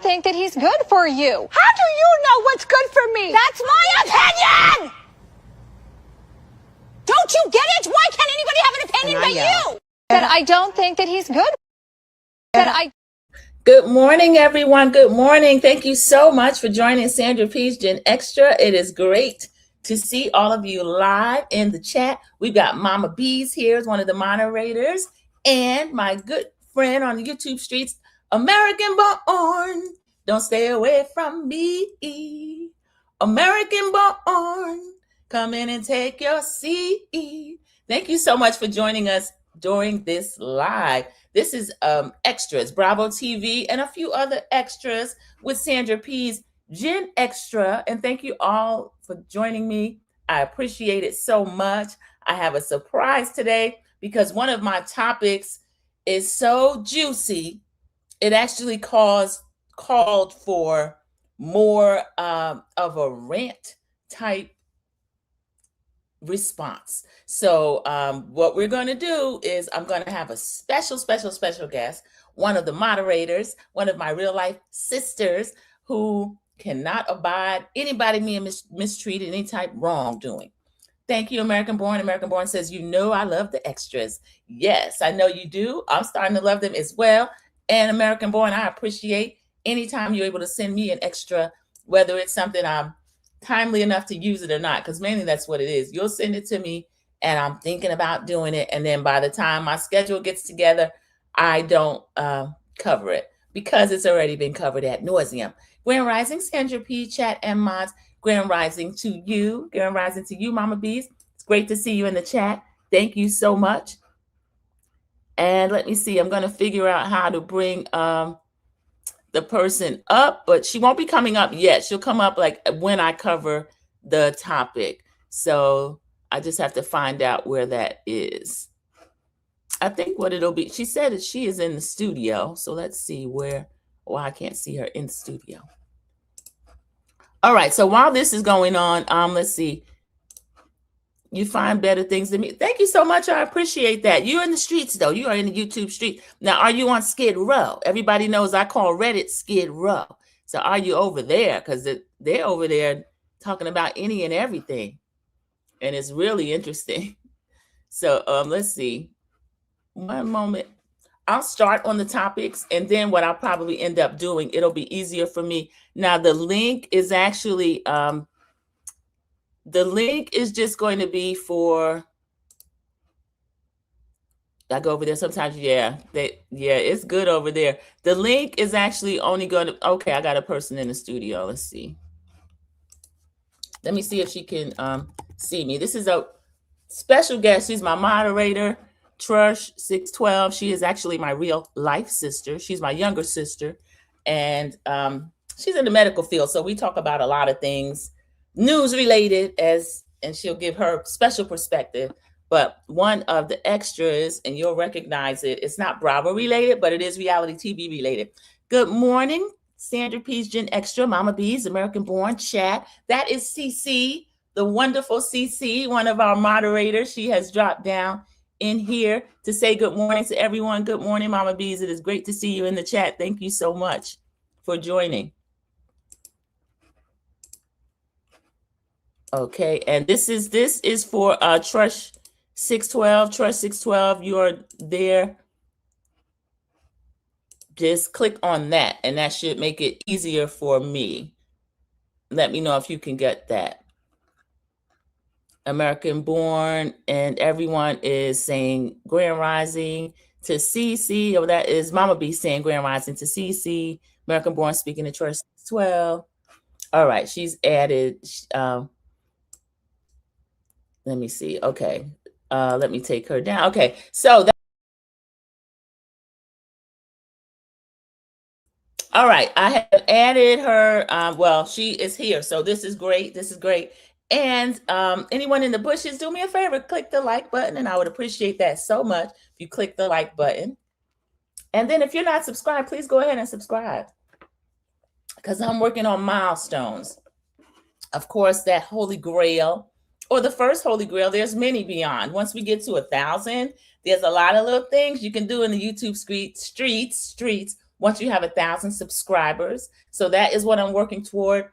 think that he's good for you. How do you know what's good for me? That's my opinion! Don't you get it? Why can't anybody have an opinion but you? That I don't think that he's good. Good morning, everyone. Good morning. Thank you so much for joining Sandra P's Gen Extra. It is great to see all of you live in the chat. We've got Mama B's here as one of the moderators, and my good friend on the YouTube streets, American Born. Don't stay away from me. American Born. Come in and take your seat. Thank you so much for joining us during this live. This is Xtras, Bravo TV, and a few other extras with Sandra P's Gen Extra. And thank you all for joining me. I appreciate it so much. I have a surprise today because one of my topics is so juicy. It actually called for more of a rant type response. So what we're going to do is I'm going to have a special guest, one of the moderators, one of my real life sisters who cannot abide anybody being mistreated, any type wrongdoing. Thank you, American Born. American Born says, you know, I love the extras. Yes, I know you do. I'm starting to love them as well. And American Born, I appreciate anytime you're able to send me an extra, whether it's something I'm timely enough to use it or not, because mainly that's what it is. You'll send it to me and I'm thinking about doing it, and then by the time my schedule gets together, I don't cover it because it's already been covered ad nauseum. Grand Rising, Sandra P, chat and mods. Grand Rising to you. Grand Rising to you, Mama Bees. It's great to see you in the chat. Thank you so much. And let me see, I'm going to figure out how to bring the person up, but she won't be coming up yet. She'll come up like when I cover the topic. So I just have to find out where that is. I think what it'll be, she said that she is in the studio. So let's see where, well, I can't see her in the studio. All right. So while this is going on, let's see. You find better things than me. Thank you so much. I appreciate that. You're in the streets, though. You are in the YouTube street. Now, are you on Skid Row? Everybody knows I call Reddit Skid Row. So are you over there? Because they're over there talking about any and everything. And it's really interesting. So let's see. One moment. I'll start on the topics. And then what I'll probably end up doing, it'll be easier for me. Now, the link is actually... the link is just going to be for, I go over there sometimes. Yeah, it's good over there. The link is actually only going to, okay, I got a person in the studio. Let's see. Let me see if she can see me. This is a special guest. She's my moderator, Trush 612. She is actually my real life sister. She's my younger sister. And she's in the medical field. So we talk about a lot of things news related, and she'll give her special perspective. But one of the extras, and you'll recognize it, it's not Bravo related, but it is reality TV related. Good morning, Sandra P's Gen Extra, Mama B's, American Born chat. That is CC, the wonderful CC, one of our moderators. She has dropped down in here to say good morning to everyone. Good morning, Mama B's. It is great to see you in the chat. Thank you so much for joining. Okay, and this is for Trush 612. Trush 612, you're there. Just click on that, and that should make it easier for me. Let me know if you can get that. American Born, and everyone is saying Grand Rising to CC. Oh, that is Mama B saying Grand Rising to CC. American Born speaking to Trush 612. All right, she's added. Let me see. Okay. Let me take her down. Okay. So all right. I have added her. Well, she is here. So this is great. This is great. And anyone in the bushes, do me a favor, click the like button. And I would appreciate that so much if you click the like button. And then if you're not subscribed, please go ahead and subscribe, because I'm working on milestones. Of course, that Holy Grail, or the first Holy Grail, there's many beyond. Once we get to 1,000, there's a lot of little things you can do in the YouTube streets once you have 1,000 subscribers. So that is what I'm working toward.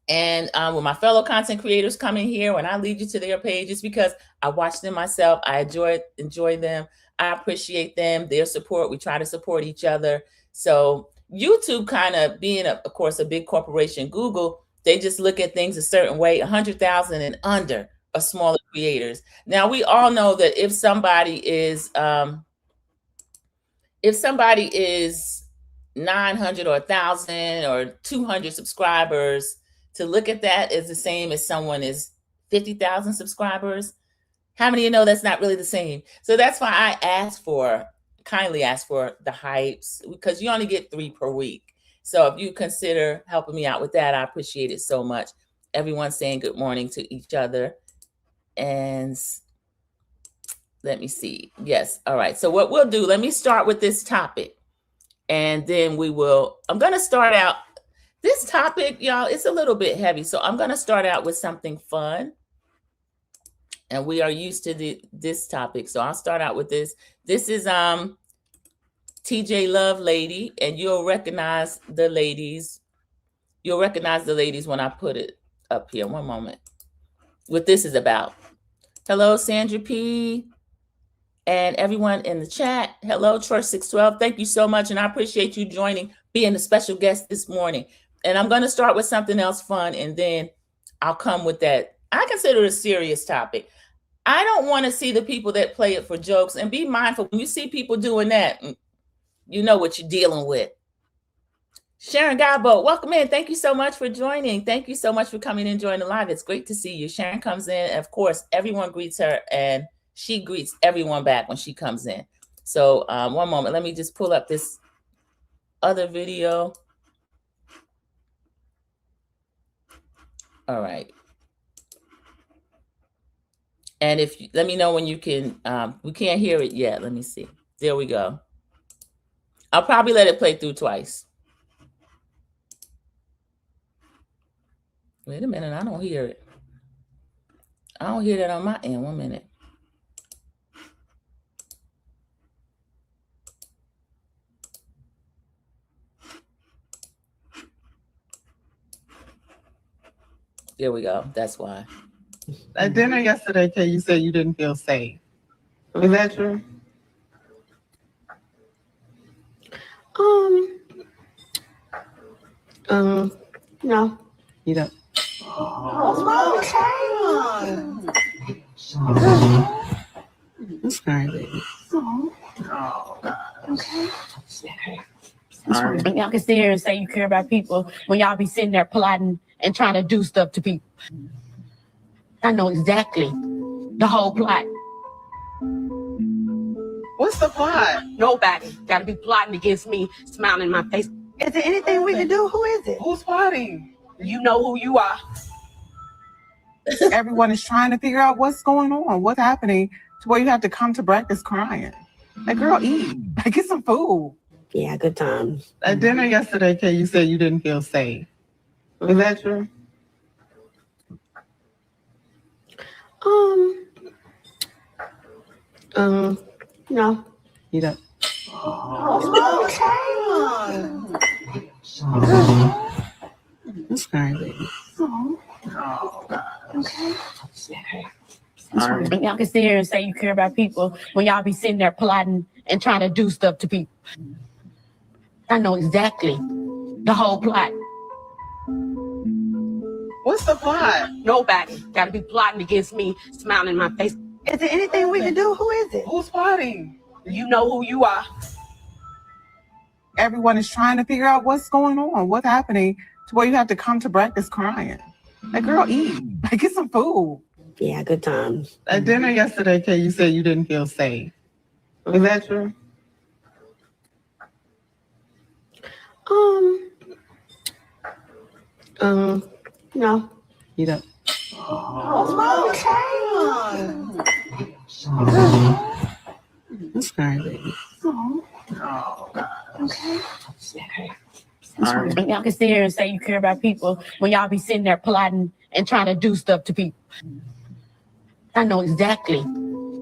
And with my fellow content creators coming here, when I lead you to their pages, because I watch them myself, I enjoy them. I appreciate them, their support. We try to support each other. So YouTube kind of being, of course, a big corporation, Google, they just look at things a certain way. 100,000 and under are smaller creators. Now, we all know that if somebody is 900 or 1,000 or 200 subscribers, to look at that is the same as someone is 50,000 subscribers. How many of you know that's not really the same? So that's why I kindly ask for the hypes, because you only get 3 per week. So if you consider helping me out with that, I appreciate it so much. Everyone's saying good morning to each other. And let me see. Yes. All right. So what we'll do, let me start with this topic. And then I'm going to start out. This topic, y'all, it's a little bit heavy. So I'm going to start out with something fun. And we are used to this topic. So I'll start out with this. This is TJ Love Lady. And you'll recognize the ladies. You'll recognize the ladies when I put it up here. One moment. What this is about. Hello, Sandra P. And everyone in the chat. Hello, Church 612. Thank you so much. And I appreciate you being a special guest this morning. And I'm going to start with something else fun, and then I'll come with that. I consider it a serious topic. I don't want to see the people that play it for jokes, and be mindful when you see people doing that, you know what you're dealing with. Sharon Gabo, welcome in. Thank you so much for joining. Thank you so much for coming and joining the live. It's great to see you. Sharon comes in. Of course, everyone greets her, and she greets everyone back when she comes in. So one moment. Let me just pull up this other video. All right. And let me know when you can, we can't hear it yet. Let me see. There we go. I'll probably let it play through twice. Wait a minute. I don't hear it. I don't hear that on my end. 1 minute. There we go. That's why. At dinner yesterday, Kay, you said you didn't feel safe. Is that true? No. You don't. What's wrong with I'm sorry, baby. Okay. Sorry. And y'all can sit here and say you care about people when y'all be sitting there plotting and trying to do stuff to people. I know exactly the whole plot. What's the plot? Nobody got to be plotting against me, smiling in my face. Is there anything we can do? Who is it? Who's plotting? You know who you are. Everyone is trying to figure out what's going on, what's happening, to where you have to come to breakfast crying. Like, girl, eat. Like, get some food. Yeah, good times. At dinner yesterday, Kay, you said you didn't feel safe. Is that true? No. You don't. What's wrong with I'm sorry, baby. Okay. Sorry. And y'all can sit here and say you care about people when y'all be sitting there plotting and trying to do stuff to people. I know exactly the whole plot. What's the plot? Nobody got to be plotting against me, smiling in my face. Is there anything we can do? Who is it? Who's plotting? You know who you are. Everyone is trying to figure out what's going on, what's happening, to where you have to come to breakfast crying. Like, girl, eat. Like, get some food. Yeah, good times. At dinner yesterday, Kay, you said you didn't feel safe. Is that true? No. You don't. What's wrong with I'm sorry, baby. Okay. Sorry. And y'all can sit here and say you care about people when y'all be sitting there plotting and trying to do stuff to people. I know exactly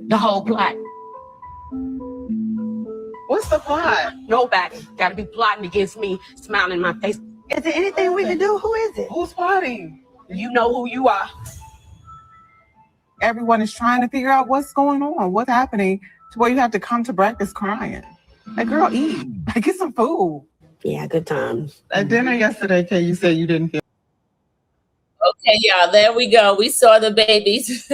the whole plot. What's What's the plot? Nobody got to be plotting against me, smiling in my face. Is there anything we can do? Who is it? Who's plotting? You know who you are. Everyone is trying to figure out what's going on, what's happening to where you have to come to breakfast crying. Like, girl, eat. Like, get some food. Yeah, good times. At dinner yesterday, Kay, you said you didn't feel. Okay, y'all, there we go. We saw the babies.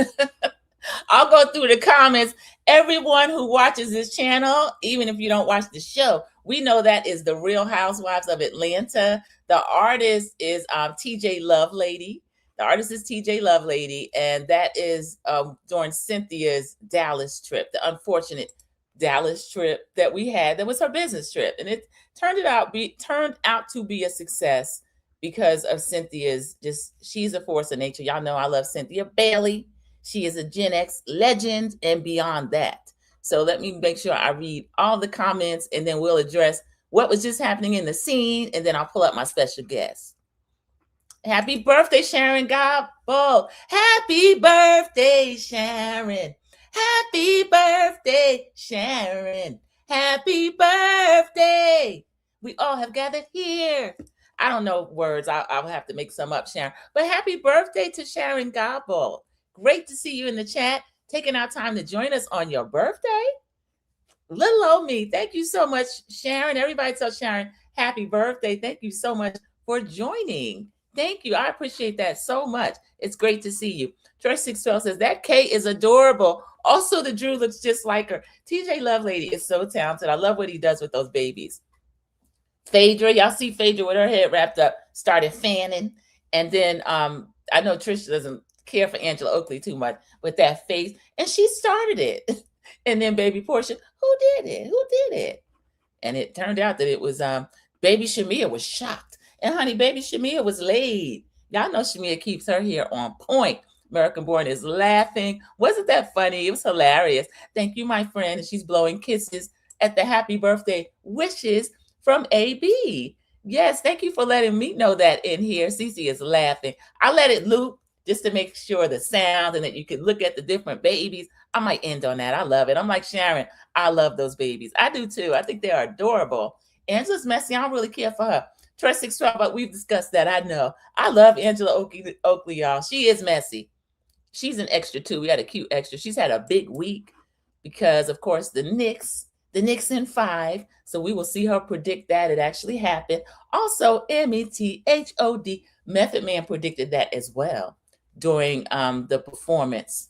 I'll go through the comments. Everyone who watches this channel, even if you don't watch the show, we know that is the Real Housewives of Atlanta. The artist is TJ Lovelady. The artist is TJ Lovelady, and that is during Cynthia's Dallas trip, the unfortunate Dallas trip that we had. That was her business trip, and it turned out to be a success because of Cynthia's she's a force of nature. Y'all know I love Cynthia Bailey. She is a Gen X legend and beyond that. So let me make sure I read all the comments, and then we'll address what was just happening in the scene, and then I'll pull up my special guest. Happy birthday, Sharon Gobble. Happy birthday, Sharon. Happy birthday, Sharon. Happy birthday. We all have gathered here. I don't know words. I'll have to make some up, Sharon. But happy birthday to Sharon Gobble. Great to see you in the chat, taking our time to join us on your birthday. Little old me. Thank you so much, Sharon. Everybody tell Sharon happy birthday. Thank you so much for joining. Thank you. I appreciate that so much. It's great to see you. Troy 612 says that Kate is adorable. Also, the Drew looks just like her. TJ Lovelady is so talented. I love what he does with those babies. Phaedra, y'all see Phaedra with her head wrapped up, started fanning. And then I know Trisha doesn't care for Angela Oakley too much with that face. And she started it. And then baby Portia, who did it? Who did it? And it turned out that it was baby Shamia was shocked. And honey, baby Shamia was laid. Y'all know Shamia keeps her hair on point. American Born is laughing. Wasn't that funny? It was hilarious. Thank you, my friend. And she's blowing kisses at the happy birthday wishes from AB. Yes, thank you for letting me know that in here. Cece is laughing. I let it loop just to make sure the sound and that you can look at the different babies. I might end on that. I love it. I'm like Sharon. I love those babies. I do too. I think they are adorable. Angela's messy. I don't really care for her. Troy 612, but we've discussed that. I know. I love Angela Oakley, y'all. She is messy. She's an extra too. We had a cute extra. She's had a big week because, of course, the Knicks in 5. So we will see her predict that. It actually happened. Also, METHOD, Method Man predicted that as well during the performance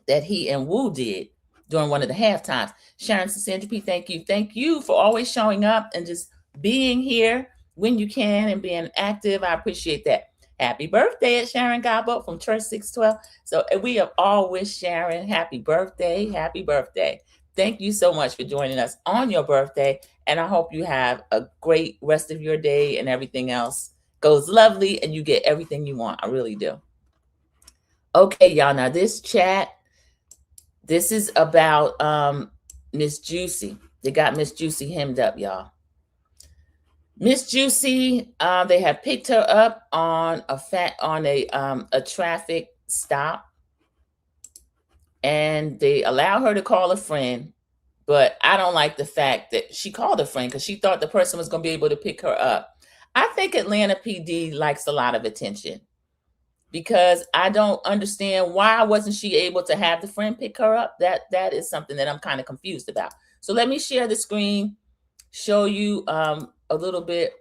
that he and Wu did during one of the halftimes. Sharon Sandra P, thank you. Thank you for always showing up and just being here when you can and being active. I appreciate that. Happy birthday at Sharon Gobble from Church 612. So we have all wished Sharon happy birthday. Happy birthday. Thank you so much for joining us on your birthday. And I hope you have a great rest of your day and everything else goes lovely and you get everything you want. I really do. Okay, y'all. Now this chat, this is about Miss Juicy. They got Miss Juicy hemmed up, y'all. Miss Juicy, they have picked her up on a traffic stop, and they allow her to call a friend. But I don't like the fact that she called a friend because she thought the person was going to be able to pick her up. I think Atlanta PD likes a lot of attention because I don't understand why wasn't she able to have the friend pick her up. That is something that I'm kind of confused about. So let me share the screen, show you a little bit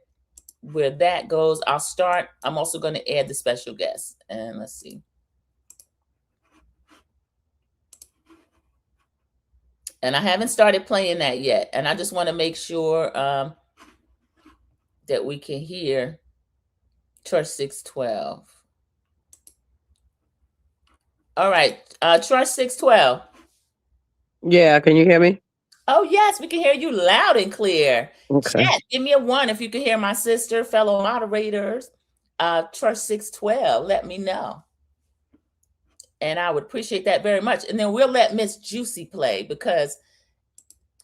where that goes. I'll start. I'm also going to add the special guest. And let's see. And I haven't started playing that yet. And I just want to make sure that we can hear Church 612. All right. Church 612. Yeah, can you hear me? Oh, yes, we can hear you loud and clear. Okay. Chat, give me a 1 if you can hear my sister, fellow moderators. Church 612, let me know. And I would appreciate that very much. And then we'll let Miss Juicy play because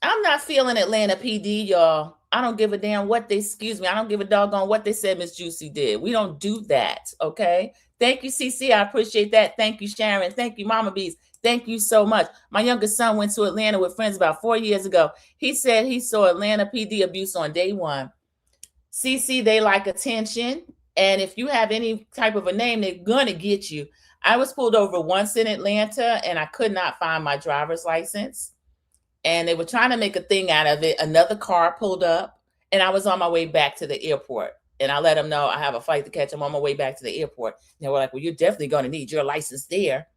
I'm not feeling Atlanta PD, y'all. I don't give a damn what they, I don't give a doggone what they said Miss Juicy did. We don't do that, okay? Thank you, CC. I appreciate that. Thank you, Sharon. Thank you, Mama Bees. Thank you so much. My youngest son went to Atlanta with friends about 4 years ago. He said he saw Atlanta PD abuse on day one. CC, they like attention. And if you have any type of a name, they're going to get you. I was pulled over once in Atlanta and I could not find my driver's license. And they were trying to make a thing out of it. Another car pulled up and I was on my way back to the airport. And I let them know I have a flight to catch. I'm on my way back to the airport. And they were like, well, you're definitely going to need your license there.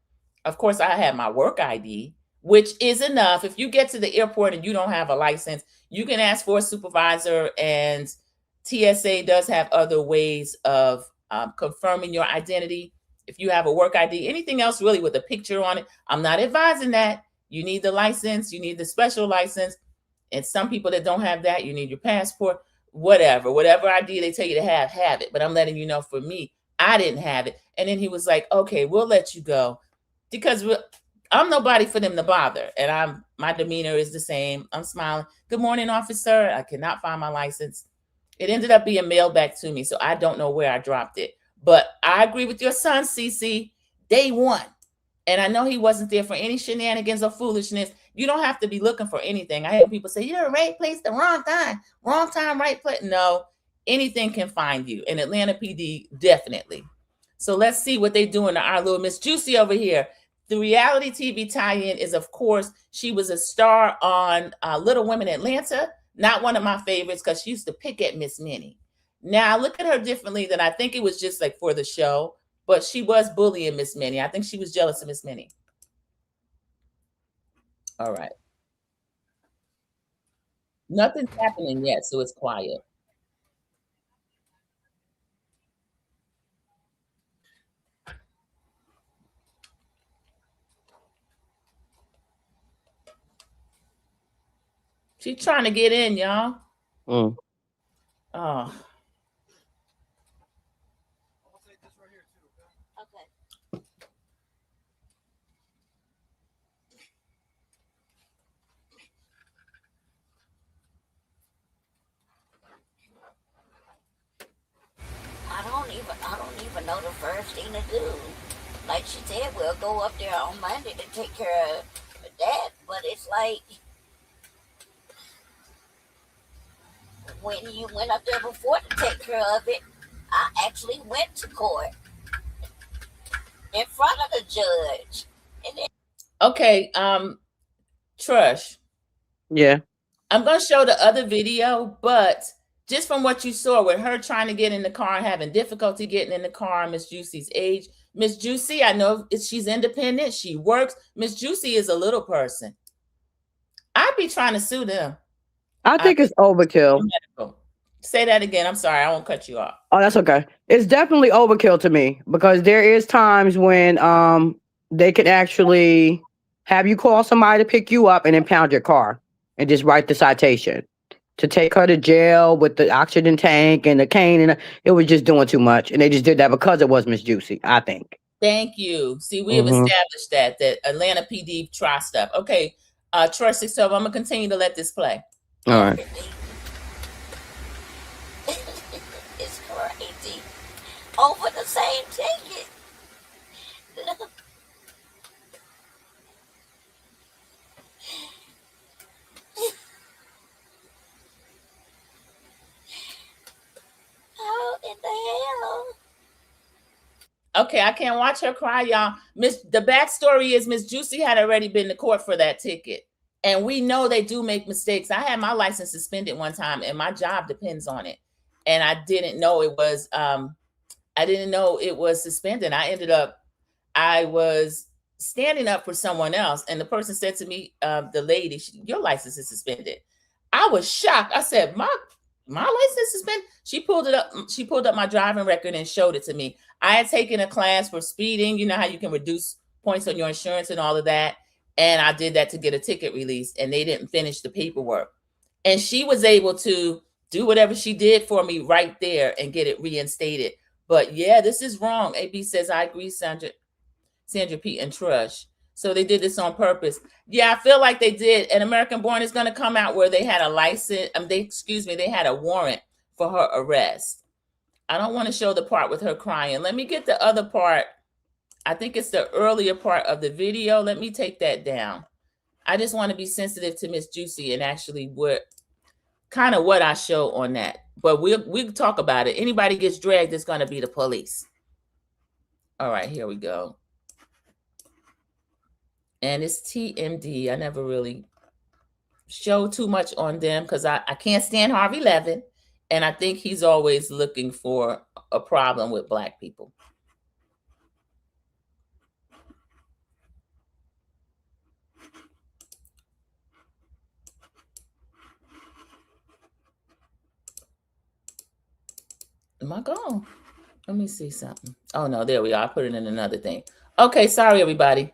Of course, I had my work ID, which is enough. If you get to the airport and you don't have a license, you can ask for a supervisor, and TSA does have other ways of confirming your identity. If you have a work ID, anything else really with a picture on it, I'm not advising that. You need the license, you need the special license. And some people that don't have that, you need your passport, whatever ID they tell you to have it. But I'm letting you know, for me, I didn't have it. And then he was like, okay, we'll let you go, because I'm nobody for them to bother. And my demeanor is the same. I'm smiling. Good morning, officer. I cannot find my license. It ended up being mailed back to me, so I don't know where I dropped it. But I agree with your son, CC, day one. And I know he wasn't there for any shenanigans or foolishness. You don't have to be looking for anything. I hear people say, you're in the right place, the wrong time. Wrong time, right place. No, anything can find you. And Atlanta PD, definitely. So let's see what they doing to our little Miss Juicy over here. The reality TV tie-in is, of course, she was a star on Little Women Atlanta. Not one of my favorites, because she used to pick at Miss Minnie. Now, I look at her differently than I think it was just like for the show. But she was bullying Miss Minnie. I think she was jealous of Miss Minnie. All right. Nothing's happening yet, so it's quiet. She's trying to get in, y'all. Mm. Oh. I don't even know the first thing to do. Like she said, we'll go up there on Monday to take care of that. But it's like, when you went up there before to take care of it, I actually went to court in front of the judge. And then, okay, Trush. Yeah. I'm going to show the other video, but just from what you saw with her trying to get in the car and having difficulty getting in the car, Miss Juicy's age. Miss Juicy, I know she's independent. She works. Miss Juicy is a little person. I'd be trying to sue them. I think it's overkill. Say that again. I'm sorry. I won't cut you off. Oh, that's okay. It's definitely overkill to me, because there is times when they can actually have you call somebody to pick you up and impound your car and just write the citation. To take her to jail with the oxygen tank and the cane, and it was just doing too much. And they just did that because it was Miss Juicy, I think. Thank you. See, we have established that Atlanta PD try stuff. Okay, Trust 612, I'm going to continue to let this play. All right. it's crazy. Over the same ticket. How in the hell? Okay, I can't watch her cry, y'all. The backstory is Miss Juicy had already been to court for that ticket. And we know they do make mistakes. I had my license suspended one time, and my job depends on it. And I didn't know it was suspended. I was standing up for someone else, and the person said to me, the lady, your license is suspended. I was shocked. I said, my license suspended? She pulled it up. She pulled up my driving record and showed it to me. I had taken a class for speeding. You know how you can reduce points on your insurance and all of that. And I did that to get a ticket released, and they didn't finish the paperwork. And she was able to do whatever she did for me right there and get it reinstated. But yeah, this is wrong. AB says, I agree, Sandra P. and Trush. So they did this on purpose. Yeah, I feel like they did. An American Born is going to come out where they had a license. They had a warrant for her arrest. I don't want to show the part with her crying. Let me get the other part I think it's the earlier part of the video. Let me take that down. I just want to be sensitive to Miss Juicy and actually what I show on that. But we'll talk about it. Anybody gets dragged, it's going to be the police. All right, here we go. And it's TMD. I never really show too much on them because I can't stand Harvey Levin. And I think he's always looking for a problem with Black people. Am I gone? Let me see something. Oh, no, there we are. I put it in another thing. Okay, sorry, everybody.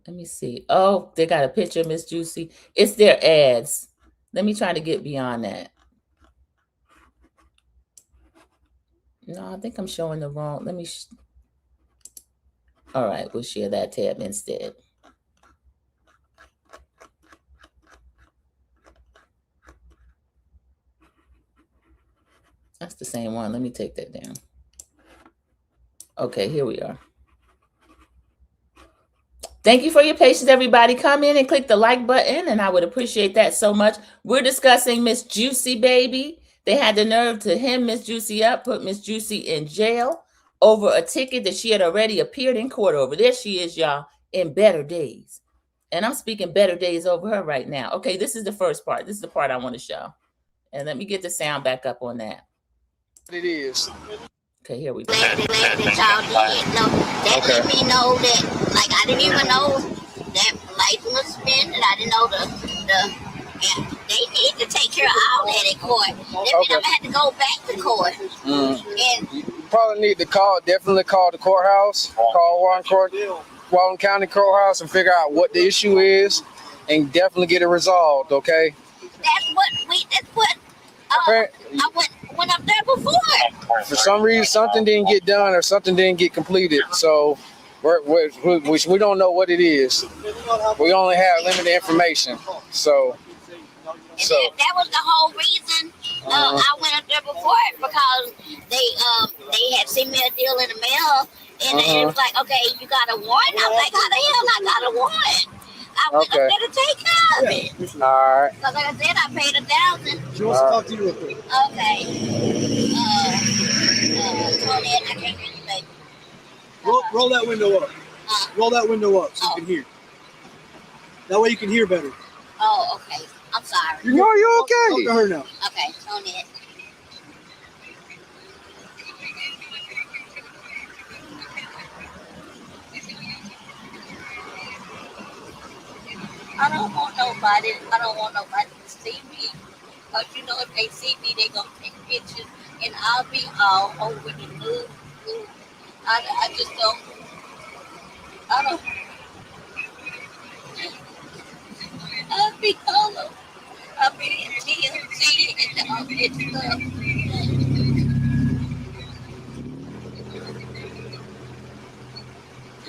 Let me see. Oh, they got a picture of Miss Juicy. It's their ads. Let me try to get beyond that. No, I think I'm showing the wrong. Let me. All right, we'll share that tab instead. That's the same one. Let me take that down. Okay, here we are. Thank you for your patience, everybody. Come in and click the like button, and I would appreciate that so much. We're discussing Miss Juicy, baby. They had the nerve to hem Miss Juicy up, put Miss Juicy in jail over a ticket that she had already appeared in court over. There she is, y'all, in better days. And I'm speaking better days over her right now. Okay, this is the first part. This is the part I want to show. And let me get the sound back up on that. It is. Okay, here we go. Glad that y'all did. No, that let me know that, like, I didn't even know that license was suspended. I didn't know yeah, they need to take care of all that in court. That means I'm gonna have to go back to court. And You probably need to definitely call the courthouse, call Walton County Courthouse and figure out what the issue is and definitely get it resolved, okay? that's what I went up there before. For some reason, something didn't get done or something didn't get completed, so we don't know what it is. We only have limited information, so. And that was the whole reason I went up there before, because they had sent me a deal in the mail, and it was like, okay, you got a warrant? I'm like, how the hell I got a warrant? I went up there to take care of it. All right. Because like I said, I paid $1,000. She wants to talk to you real quick. Okay. Tony, I can't hear you, baby. Roll that window up. Roll that window up so you can hear. That way you can hear better. Oh, okay. I'm sorry. You okay? Talk to her now. Okay, Tony. I don't want nobody to see me. Because, you know, if they see me, they're going to take pictures. And I'll be all over the news. I just don't. I'll be all over. I'll be in TMZ and all that stuff.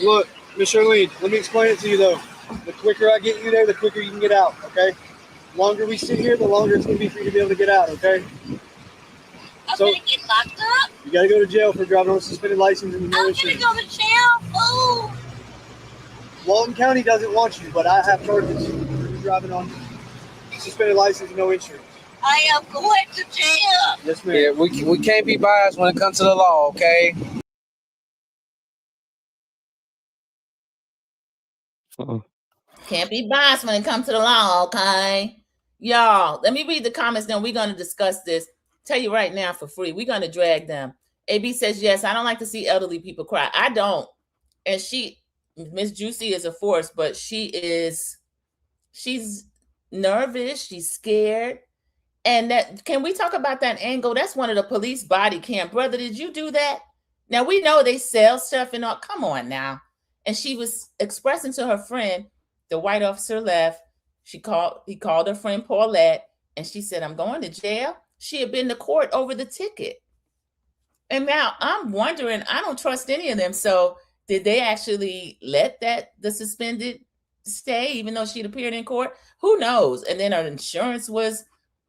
Look, Miss Charlene, let me explain it to you though. The quicker I get you there, the quicker you can get out, okay? The longer we sit here, the longer it's going to be for you to be able to get out, okay? I'm going to get locked up. You got to go to jail for driving on a suspended license and no I'm going to insurance. go to jail, fool. Walton County doesn't want you, but I have charges for driving on suspended license and no insurance. I am going to jail. Yes, ma'am. Yeah, we can't be biased when it comes to the law, okay? Can't be biased when it comes to the law, okay? Y'all, let me read the comments, then we're going to discuss this. Tell you right now for free, we're going to drag them. AB says, yes, I don't like to see elderly people cry. I don't. And Miss Juicy is a force, but she's nervous. She's scared. And can we talk about that angle? That's one of the police body cam. Brother, did you do that? Now, we know they sell stuff and all. Come on now. And she was expressing to her friend, the white officer left. He called her friend Paulette, and she said, I'm going to jail. She had been to court over the ticket. And now I'm wondering, I don't trust any of them. So did they actually let the suspended stay, even though she'd appeared in court? Who knows? And then her insurance was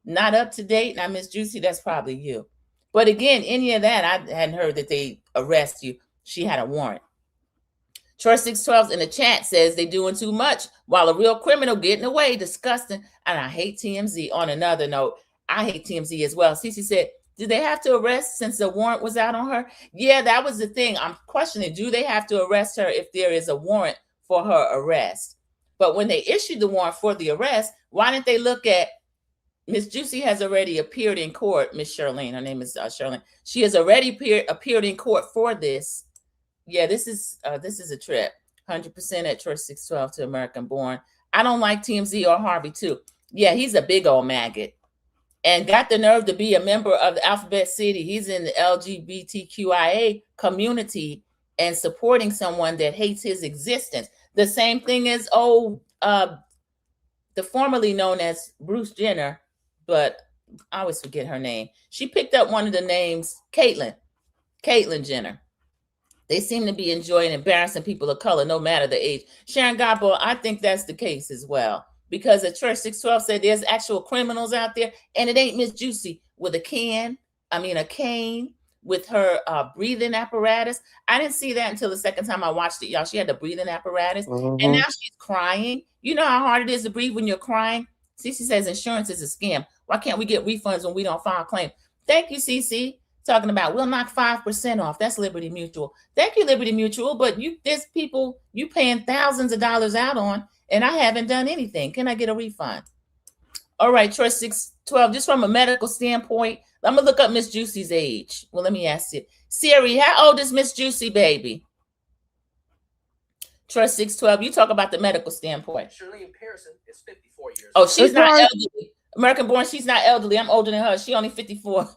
not up to date. Now, Miss Juicy, that's probably you. But again, any of that, I hadn't heard that they arrest you. She had a warrant. Troy 612 in the chat says they doing too much while a real criminal getting away. Disgusting. And I hate TMZ. On another note, I hate TMZ as well. Cece said, did they have to arrest since the warrant was out on her? Yeah, that was the thing. I'm questioning, do they have to arrest her if there is a warrant for her arrest? But when they issued the warrant for the arrest, why didn't they look at Miss Juicy has already appeared in court, Miss Charlene, her name is Charlene. She has already appeared in court for this. Yeah, this is a trip. 100% at Church 612 to American Born. I don't like TMZ or Harvey too. Yeah, he's a big old maggot. And got the nerve to be a member of the Alphabet City. He's in the LGBTQIA community and supporting someone that hates his existence. The same thing as the formerly known as Bruce Jenner, but I always forget her name. She picked up one of the names, Caitlyn Jenner. They seem to be enjoying embarrassing people of color, no matter the age. Sharon Gabo, I think that's the case as well. Because the Church 612 said there's actual criminals out there, and it ain't Miss Juicy with a cane with her breathing apparatus. I didn't see that until the second time I watched it, y'all. She had the breathing apparatus, and now she's crying. You know how hard it is to breathe when you're crying? Cece says insurance is a scam. Why can't we get refunds when we don't file a claim? Thank you, Cece. Talking about we'll knock 5% off. That's Liberty Mutual. Thank you, Liberty Mutual. But there's people you paying thousands of dollars out on, and I haven't done anything. Can I get a refund? All right, Troy 612. Just from a medical standpoint, I'm gonna look up Miss Juicy's age. Well, let me ask you, Siri, how old is Miss Juicy, baby? Troy 612. You talk about the medical standpoint. Shirley Pearson is 54 years old. Oh, she's not elderly. American Born. She's not elderly. I'm older than her. She only 54.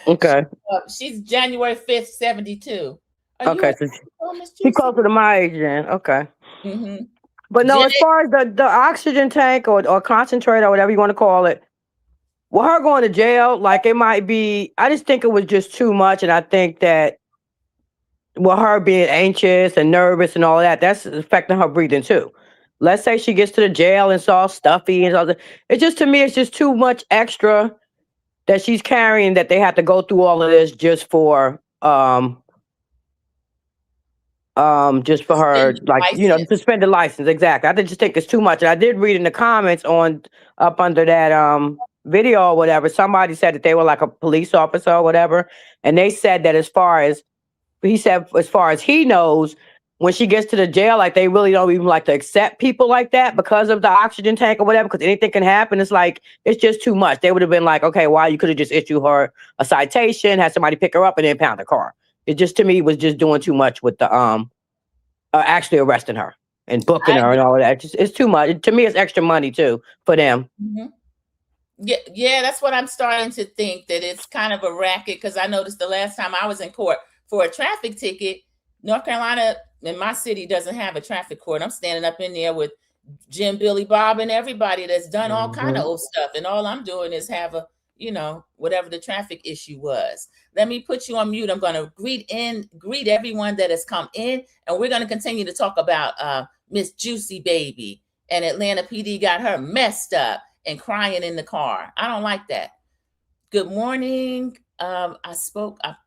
Okay. She's January 5th, 72. Okay, so she's closer to my age then. Okay. Mm-hmm. But no, as far as the oxygen tank or concentrator or whatever you want to call it, with her going to jail, like it might be, I just think it was just too much. And I think that with her being anxious and nervous and all that, that's affecting her breathing too. Let's say she gets to the jail and it's all stuffy and all that. It's just, to me, it's just too much extra that she's carrying, that they have to go through all of this just for her, like, you know, suspended license. Exactly. I just think it's too much. And I did read in the comments up under that video or whatever, somebody said that they were like a police officer or whatever. And they said that as far as he knows, when she gets to the jail, like they really don't even like to accept people like that because of the oxygen tank or whatever, because anything can happen. It's like, it's just too much. They would have been like, okay, why you could have just issued her a citation, had somebody pick her up and then impound the car. It just, to me, was just doing too much with the actually arresting her and booking her and all of that. It's too much. To me, it's extra money too for them. Mm-hmm. Yeah, that's what I'm starting to think, that it's kind of a racket, because I noticed the last time I was in court for a traffic ticket, North Carolina in my city doesn't have a traffic court. I'm standing up in there with Jim, Billy, Bob, and everybody that's done all kind of old stuff. And all I'm doing is have a, whatever the traffic issue was. Let me put you on mute. I'm going to greet everyone that has come in. And we're going to continue to talk about Miss Juicy Baby. And Atlanta PD got her messed up and crying in the car. I don't like that. Good morning. I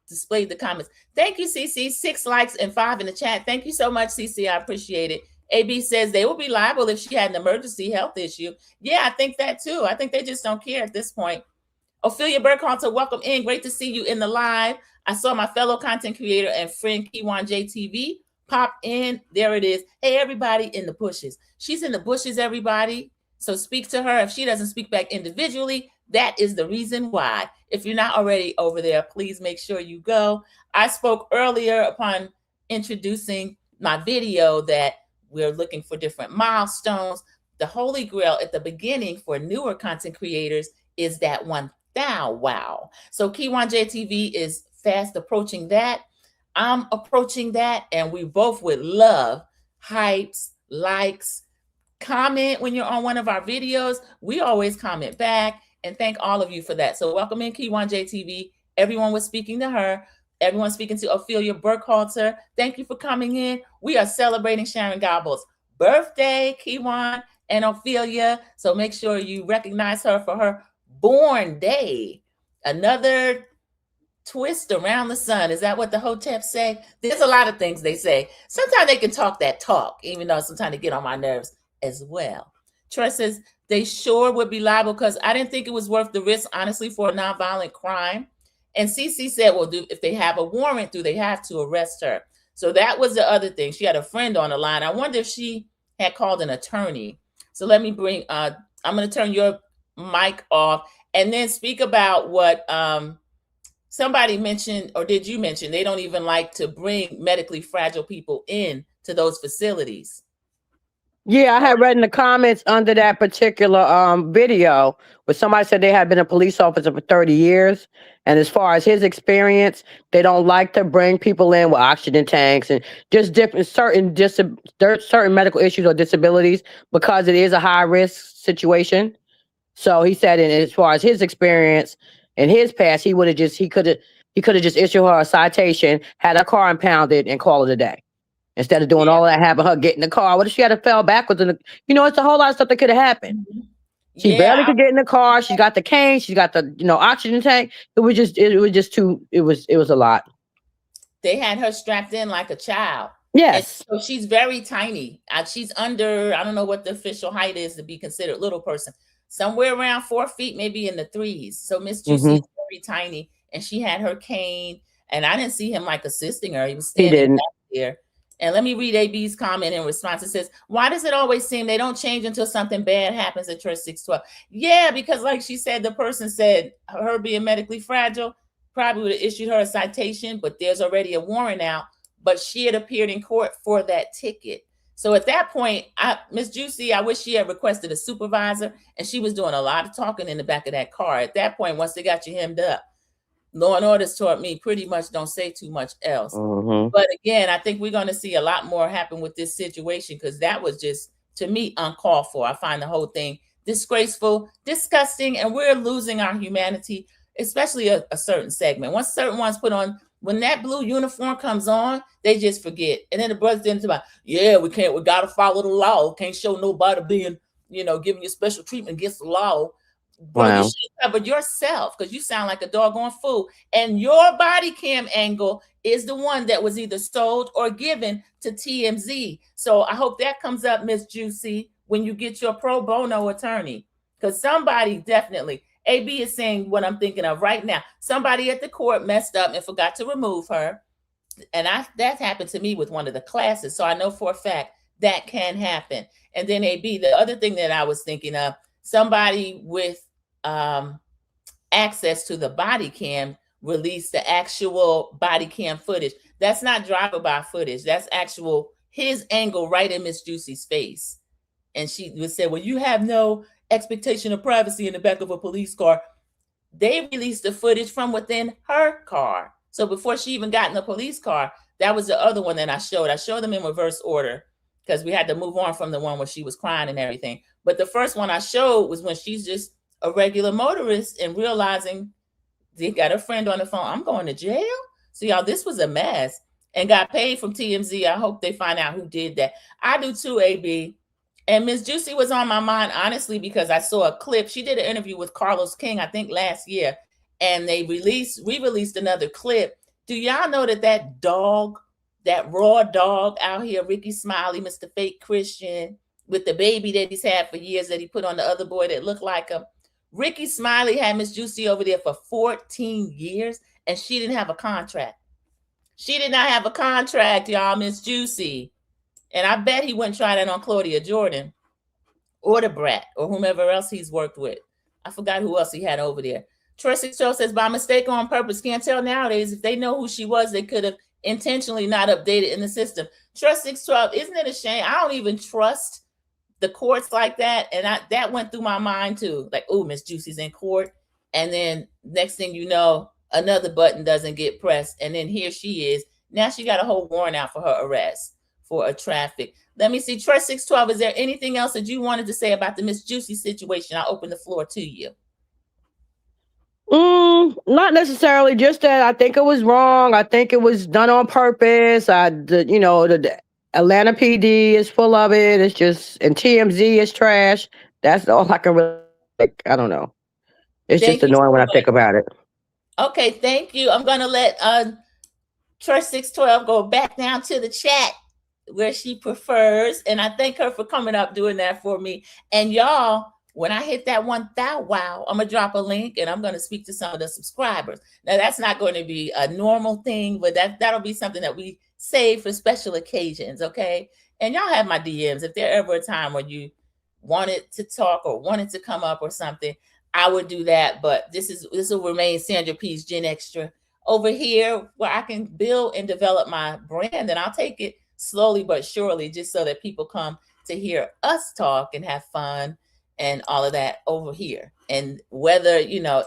displayed the comments. Thank you, CC. 6 likes and 5 in the chat. Thank you so much, CC. I appreciate it. AB says they will be liable if she had an emergency health issue. Yeah, I think that too. I think they just don't care at this point. Ophelia Burkhalter, welcome in. Great to see you in the live. I saw my fellow content creator and friend Kiwan JTV pop in. There it is. Hey, everybody in the bushes. She's in the bushes, everybody. So speak to her. If she doesn't speak back individually, that is the reason why. If you're not already over there, please make sure you go. I spoke earlier upon introducing my video that we're looking for different milestones. The holy grail at the beginning for newer content creators is that 1,000 wow. So Kiwan JTV is fast approaching that. I'm approaching that, and we both would love hypes, likes, comment when you're on one of our videos. We always comment back, and thank all of you for that. So welcome in Kiwan JTV. Everyone was speaking to her. Everyone speaking to Ophelia Burkhalter. Thank you for coming in. We are celebrating Sharon Gobble's birthday, Kiwan and Ophelia. So make sure you recognize her for her born day. Another twist around the sun. Is that what the hoteps say? There's a lot of things they say. Sometimes they can talk that talk, even though sometimes they get on my nerves as well. Troy says, they sure would be liable because I didn't think it was worth the risk, honestly, for a nonviolent crime. And CC said, well, if they have a warrant, do they have to arrest her? So that was the other thing. She had a friend on the line. I wonder if she had called an attorney. So let me bring, I'm going to turn your mic off and then speak about what somebody mentioned, or did you mention, they don't even like to bring medically fragile people in to those facilities. Yeah, I had read in the comments under that particular video where somebody said they had been a police officer for 30 years. And as far as his experience, they don't like to bring people in with oxygen tanks and just different certain medical issues or disabilities because it is a high risk situation. So he said, and as far as his experience in his past, he could have just issued her a citation, had her car impounded, and call it a day. Instead of doing all that, having her get in the car. What if she had to fell backwards? It's a whole lot of stuff that could have happened. She barely could get in the car. She got the cane. She got the oxygen tank. It was a lot. They had her strapped in like a child. Yes. And so she's very tiny. She's under, I don't know what the official height is to be considered little person. Somewhere around 4 feet, maybe in the 3s. So Miss Juicy is very tiny, and she had her cane. And I didn't see him like assisting her. He was standing back there. And let me read AB's comment in response. It says, why does it always seem they don't change until something bad happens at Church 612? Yeah, because like she said, the person said her being medically fragile probably would have issued her a citation, but there's already a warrant out. But she had appeared in court for that ticket. So at that point, Miss Juicy, I wish she had requested a supervisor, and she was doing a lot of talking in the back of that car. At that point, once they got you hemmed up, law and orders taught me pretty much don't say too much else. But again, I think we're going to see a lot more happen with this situation because that was just, to me, uncalled for. I find the whole thing disgraceful, disgusting, and we're losing our humanity, especially a certain segment. Once certain ones put on, when that blue uniform comes on, they just forget. And then the brothers didn't about, yeah, we got to follow the law. Can't show nobody being, giving you special treatment against the law. Bro, you should cover yourself because you sound like a doggone fool. And your body cam angle is the one that was either sold or given to TMZ. So I hope that comes up, Miss Juicy, when you get your pro bono attorney. Because somebody definitely, AB is saying what I'm thinking of right now. Somebody at the court messed up and forgot to remove her. And that happened to me with one of the classes. So I know for a fact that can happen. And then AB, the other thing that I was thinking of, somebody with access to the body cam released the actual body cam footage. That's not drive-by footage. That's actual his angle right in Miss Juicy's face. And she would say, well, you have no expectation of privacy in the back of a police car. They released the footage from within her car. So before she even got in the police car, that was the other one that I showed. I showed them in reverse order because we had to move on from the one where she was crying and everything. But the first one I showed was when she's just a regular motorist and realizing they got a friend on the phone. I'm going to jail. So y'all, this was a mess and got paid from TMZ. I hope they find out who did that. I do too, AB. And Miss Juicy was on my mind, honestly, because I saw a clip. She did an interview with Carlos King, I think last year, and they re-released another clip. Do y'all know that dog, that raw dog out here, Ricky Smiley, Mr. Fake Christian, with the baby that he's had for years that he put on the other boy that looked like him? Ricky Smiley had Miss Juicy over there for 14 years, and she didn't have a contract. She did not have a contract, y'all, Miss Juicy. And I bet he wouldn't try that on Claudia Jordan or the Brat or whomever else he's worked with. I forgot who else he had over there. Tracy Cho says, by mistake or on purpose, can't tell nowadays. If they know who she was, they could have intentionally not updated in the system. Trust 612, isn't it a shame? I don't even trust the courts like that. And that went through my mind too. Like, oh, Miss Juicy's in court. And then next thing you know, another button doesn't get pressed. And then here she is. Now she got a whole warrant out for her arrest for a traffic. Let me see. Trust 612, is there anything else that you wanted to say about the Miss Juicy situation? I'll open the floor to you. Not necessarily. Just that I think it was wrong. I think it was done on purpose. The Atlanta PD is full of it. It's just, and TMZ is trash. That's all I can really, I don't know. It's just annoying when I think about it. Okay, thank you. I'm gonna let Church 612 go back down to the chat where she prefers. And I thank her for coming up doing that for me. And y'all, when I hit that 1,000, wow, I'm gonna drop a link and I'm gonna speak to some of the subscribers. Now that's not going to be a normal thing, but that'll be something that we save for special occasions, okay? And y'all have my DMs. If there ever a time when you wanted to talk or wanted to come up or something, I would do that. But this will remain Sandra P's Gen Extra over here where I can build and develop my brand, and I'll take it slowly but surely just so that people come to hear us talk and have fun and all of that over here. And whether,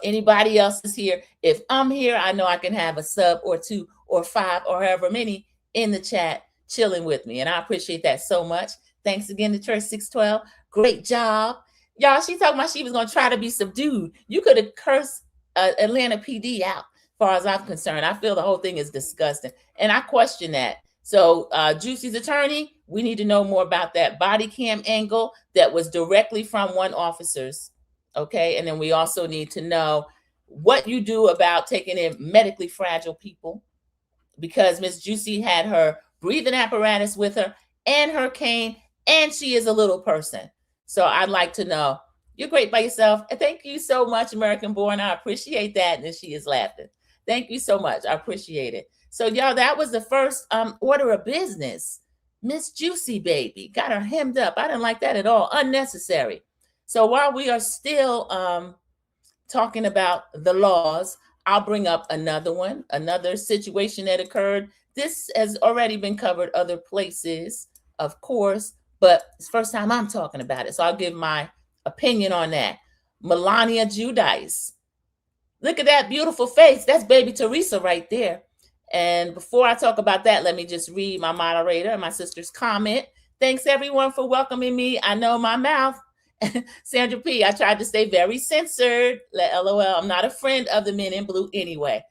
anybody else is here, if I'm here, I know I can have a sub or 2 or 5 or however many in the chat chilling with me. And I appreciate that so much. Thanks again to Church 612. Great job. Y'all, she talking about she was going to try to be subdued. You could have cursed Atlanta PD out. As far as I'm concerned, I feel the whole thing is disgusting, and I question that. So, Juicy's attorney, we need to know more about that body cam angle that was directly from one officer's. Okay, and then we also need to know what you do about taking in medically fragile people, because Miss Juicy had her breathing apparatus with her and her cane, and she is a little person. So I'd like to know. You're great by yourself. And thank you so much, American Born. I appreciate that. And she is laughing. Thank you so much. I appreciate it. So, y'all, that was the first order of business. Miss Juicy Baby got her hemmed up. I didn't like that at all. Unnecessary. So while we are still talking about the laws, I'll bring up another one, another situation that occurred. This has already been covered other places, of course, but it's the first time I'm talking about it. So I'll give my opinion on that. Melania Giudice. Look at that beautiful face. That's baby Teresa right there. And before I talk about that, let me just read my moderator and my sister's comment. Thanks everyone for welcoming me. I know my mouth. Sandra P, I tried to stay very censored. LOL, I'm not a friend of the men in blue anyway.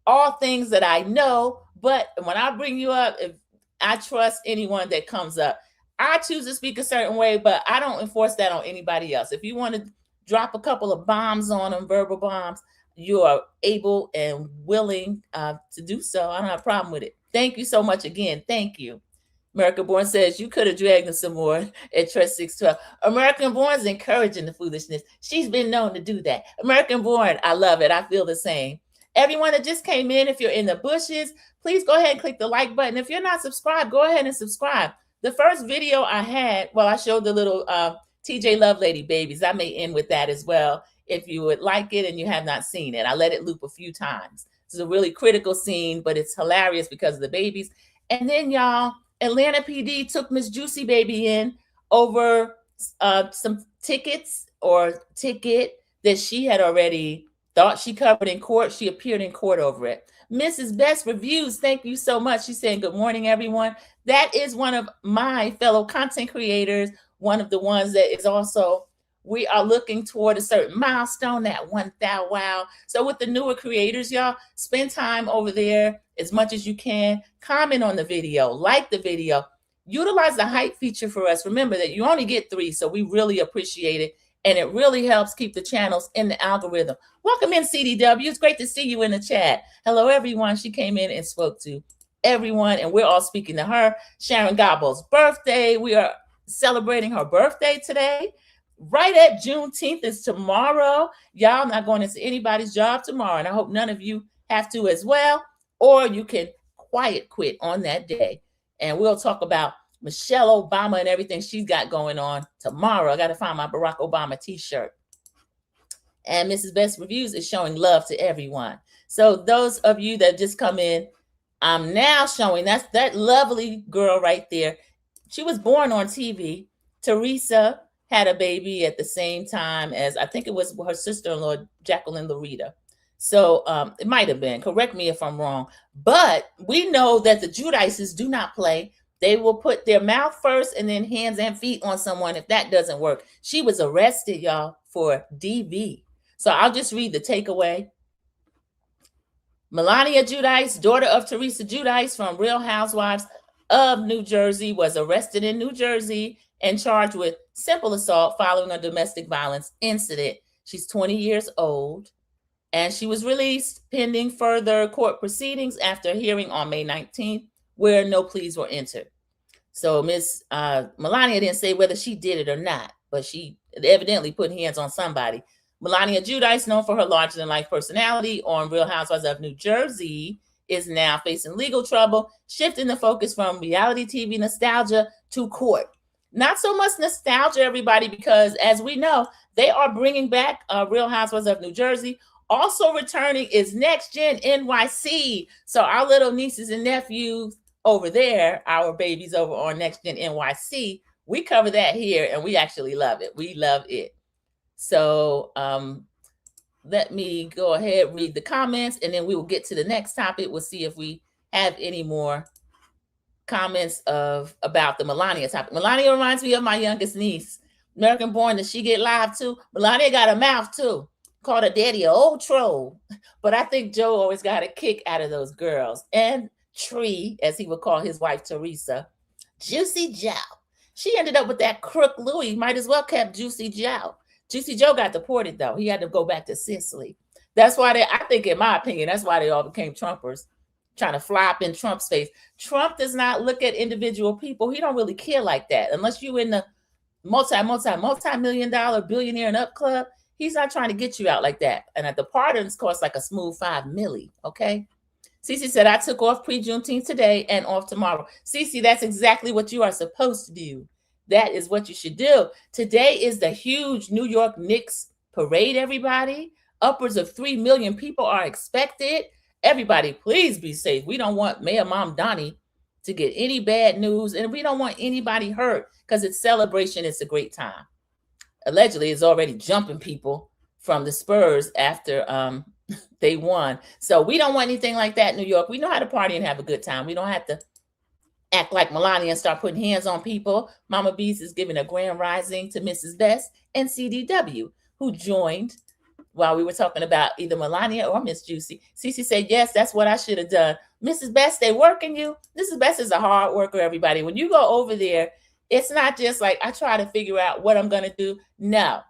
All things that I know, but when I bring you up, if I trust anyone that comes up. I choose to speak a certain way, but I don't enforce that on anybody else. If you want to drop a couple of bombs on them, verbal bombs, you are able and willing to do so. I don't have a problem with it. Thank you so much again. Thank you. American Born says you could have dragged him some more at Trust 612. American Born is encouraging the foolishness. She's been known to do that. American Born, I love it. I feel the same. Everyone that just came in, if you're in the bushes, please go ahead and click the like button. If you're not subscribed, go ahead and subscribe. The first video I had, I showed the little TJ Lovelady babies. I may end with that as well if you would like it and you have not seen it. I let it loop a few times. It's a really critical scene, but it's hilarious because of the babies. And then, y'all, Atlanta PD took Miss Juicy Baby in over some ticket that she had already thought she covered in court. She appeared in court over it. Mrs. Best Reviews, thank you so much. She's saying, good morning, everyone. That is one of my fellow content creators, one of the ones that is also, we are looking toward a certain milestone, that 1,000 wow. So with the newer creators, y'all, spend time over there as much as you can. Comment on the video, like the video, utilize the hype feature for us. Remember that you only get 3, so we really appreciate it. And it really helps keep the channels in the algorithm. Welcome in, CDW. It's great to see you in the chat. Hello, everyone. She came in and spoke to everyone, and we're all speaking to her. Sharon Gobble's birthday. We are celebrating her birthday today. Right at Juneteenth is tomorrow. Y'all, I'm not going into anybody's job tomorrow, and I hope none of you have to as well, or you can quiet quit on that day. And we'll talk about Michelle Obama and everything she's got going on tomorrow. I got to find my Barack Obama t-shirt. And Mrs. Best Reviews is showing love to everyone. So those of you that just come in, I'm now showing that lovely girl right there. She was born on TV. Teresa had a baby at the same time as, I think it was her sister-in-law, Jacqueline Loretta. So it might have been, correct me if I'm wrong, but we know that the Giudices do not play. They will put their mouth first and then hands and feet on someone if that doesn't work. She was arrested, y'all, for DV. So I'll just read the takeaway. Melania Giudice, daughter of Teresa Giudice from Real Housewives of New Jersey, was arrested in New Jersey and charged with simple assault following a domestic violence incident. She's 20 years old. And she was released pending further court proceedings after a hearing on May 19th, where no pleas were entered. So Miss Melania didn't say whether she did it or not, but she evidently put hands on somebody. Melania Giudice, known for her larger-than-life personality on Real Housewives of New Jersey, is now facing legal trouble, shifting the focus from reality TV nostalgia to court. Not so much nostalgia, everybody, because as we know, they are bringing back Real Housewives of New Jersey. Also returning is Next Gen NYC. So our little nieces and nephews over there, our babies over on Next Gen NYC, we cover that here and we actually love it. We love it. So let me go ahead, read the comments, and then we will get to the next topic. We'll see if we have any more comments about the Melania topic. Melania reminds me of my youngest niece, American born. Does she get live too? Melania got a mouth too. Called her daddy an old troll. But I think Joe always got a kick out of those girls. And Tree, as he would call his wife Teresa, Juicy Joe. She ended up with that crook Louis. Might as well kept Juicy Joe. Juicy Joe got deported though. He had to go back to Sicily. That's why I think, in my opinion, that's why they all became Trumpers, trying to fly up in Trump's face. Trump does not look at individual people. He don't really care like that. Unless you in the multi-million-dollar billionaire and up club, he's not trying to get you out like that. And at the pardons cost like a smooth $5 million, okay? Cece said, I took off pre-Juneteenth today and off tomorrow. Cece, that's exactly what you are supposed to do. That is what you should do. Today is the huge New York Knicks parade, everybody. Upwards of 3 million people are expected. Everybody, please be safe. We don't want Mayor Mom Donnie to get any bad news, and we don't want anybody hurt because it's celebration. It's a great time. Allegedly, it's already jumping people from the Spurs after they won. So we don't want anything like that in New York. We know how to party and have a good time. We don't have to act like Melania and start putting hands on people. Mama Beast is giving a grand rising to Mrs. Best and CDW, who joined while we were talking about either Melania or Miss Juicy. Cece said, yes, that's what I should have done. Mrs. Best, they working you. Mrs. Best is a hard worker, everybody. When you go over there, it's not just like I try to figure out what I'm going to do. No,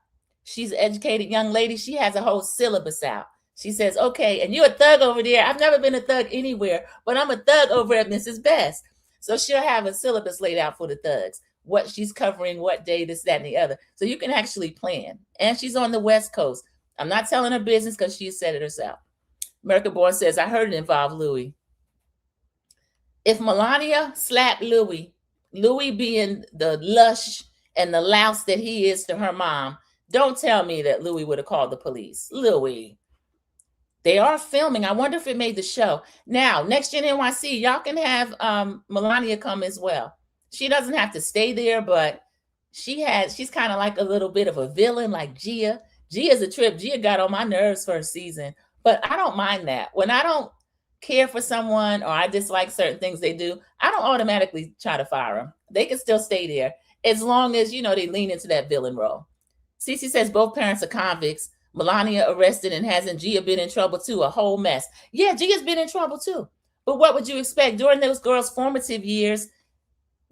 she's an educated young lady. She has a whole syllabus out. She says, okay, and you're a thug over there. I've never been a thug anywhere, but I'm a thug over at Mrs. Best. So she'll have a syllabus laid out for the thugs, what she's covering, what day, this, that, and the other. So you can actually plan. And she's on the West Coast. I'm not telling her business because she said it herself. America Born says, I heard it involved Louis. If Melania slapped Louis being the lush and the louse that he is to her mom, don't tell me that Louis would have called the police. Louis. They are filming. I wonder if it made the show. Now, Next Gen NYC, y'all can have Melania come as well. She doesn't have to stay there, but she's kind of like a little bit of a villain, like Gia. Gia's a trip. Gia got on my nerves first season, but I don't mind that. When I don't care for someone or I dislike certain things they do, I don't automatically try to fire them. They can still stay there as long as, they lean into that villain role. Cece says both parents are convicts. Melania arrested, and hasn't Gia been in trouble too? A whole mess. Yeah, Gia's been in trouble too. But what would you expect? During those girls' formative years,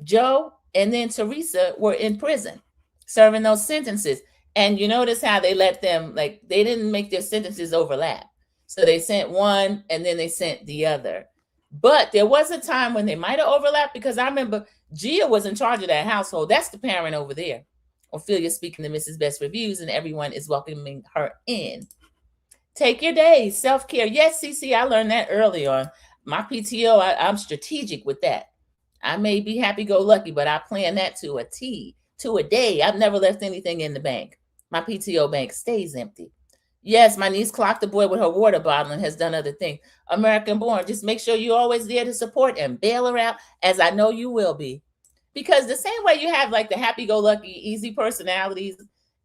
Joe and then Teresa were in prison serving those sentences. And you notice how they let them, they didn't make their sentences overlap. So they sent one and then they sent the other. But there was a time when they might have overlapped, because I remember Gia was in charge of that household. That's the parent over there. Ophelia speaking to Mrs. Best Reviews, and everyone is welcoming her in. Take your days, self-care. Yes, Cece, I learned that early on. My PTO, I'm strategic with that. I may be happy-go-lucky, but I plan that to a T, to a day. I've never left anything in the bank. My PTO bank stays empty. Yes, my niece clocked the boy with her water bottle and has done other things. American Born, just make sure you're always there to support and bail her out, as I know you will be. Because the same way you have the happy-go-lucky, easy personalities,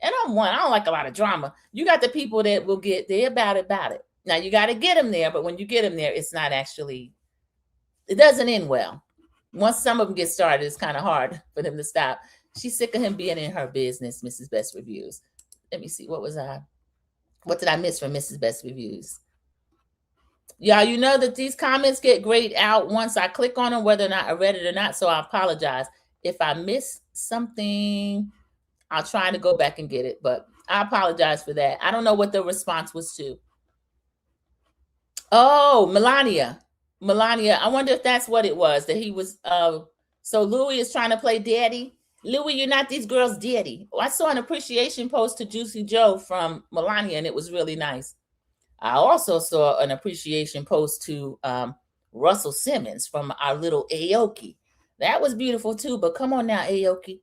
and I'm one, I don't like a lot of drama. You got the people that will get there about it. Now, you got to get them there, but when you get them there, it's not actually, it doesn't end well. Once some of them get started, it's kind of hard for them to stop. She's sick of him being in her business, Mrs. Best Reviews. Let me see, what did I miss from Mrs. Best Reviews? Y'all, you know that these comments get grayed out once I click on them, whether or not I read it or not, so I apologize. If I miss something, I'll try to go back and get it, but I apologize for that. I don't know what the response was to. Oh, Melania. I wonder if that's what it was that he was. So Louis is trying to play daddy. Louis, you're not these girls' daddy. I saw an appreciation post to Juicy Joe from Melania, and it was really nice. I also saw an appreciation post to Russell Simmons from our little Aoki. That was beautiful too. But come on now, Aoki.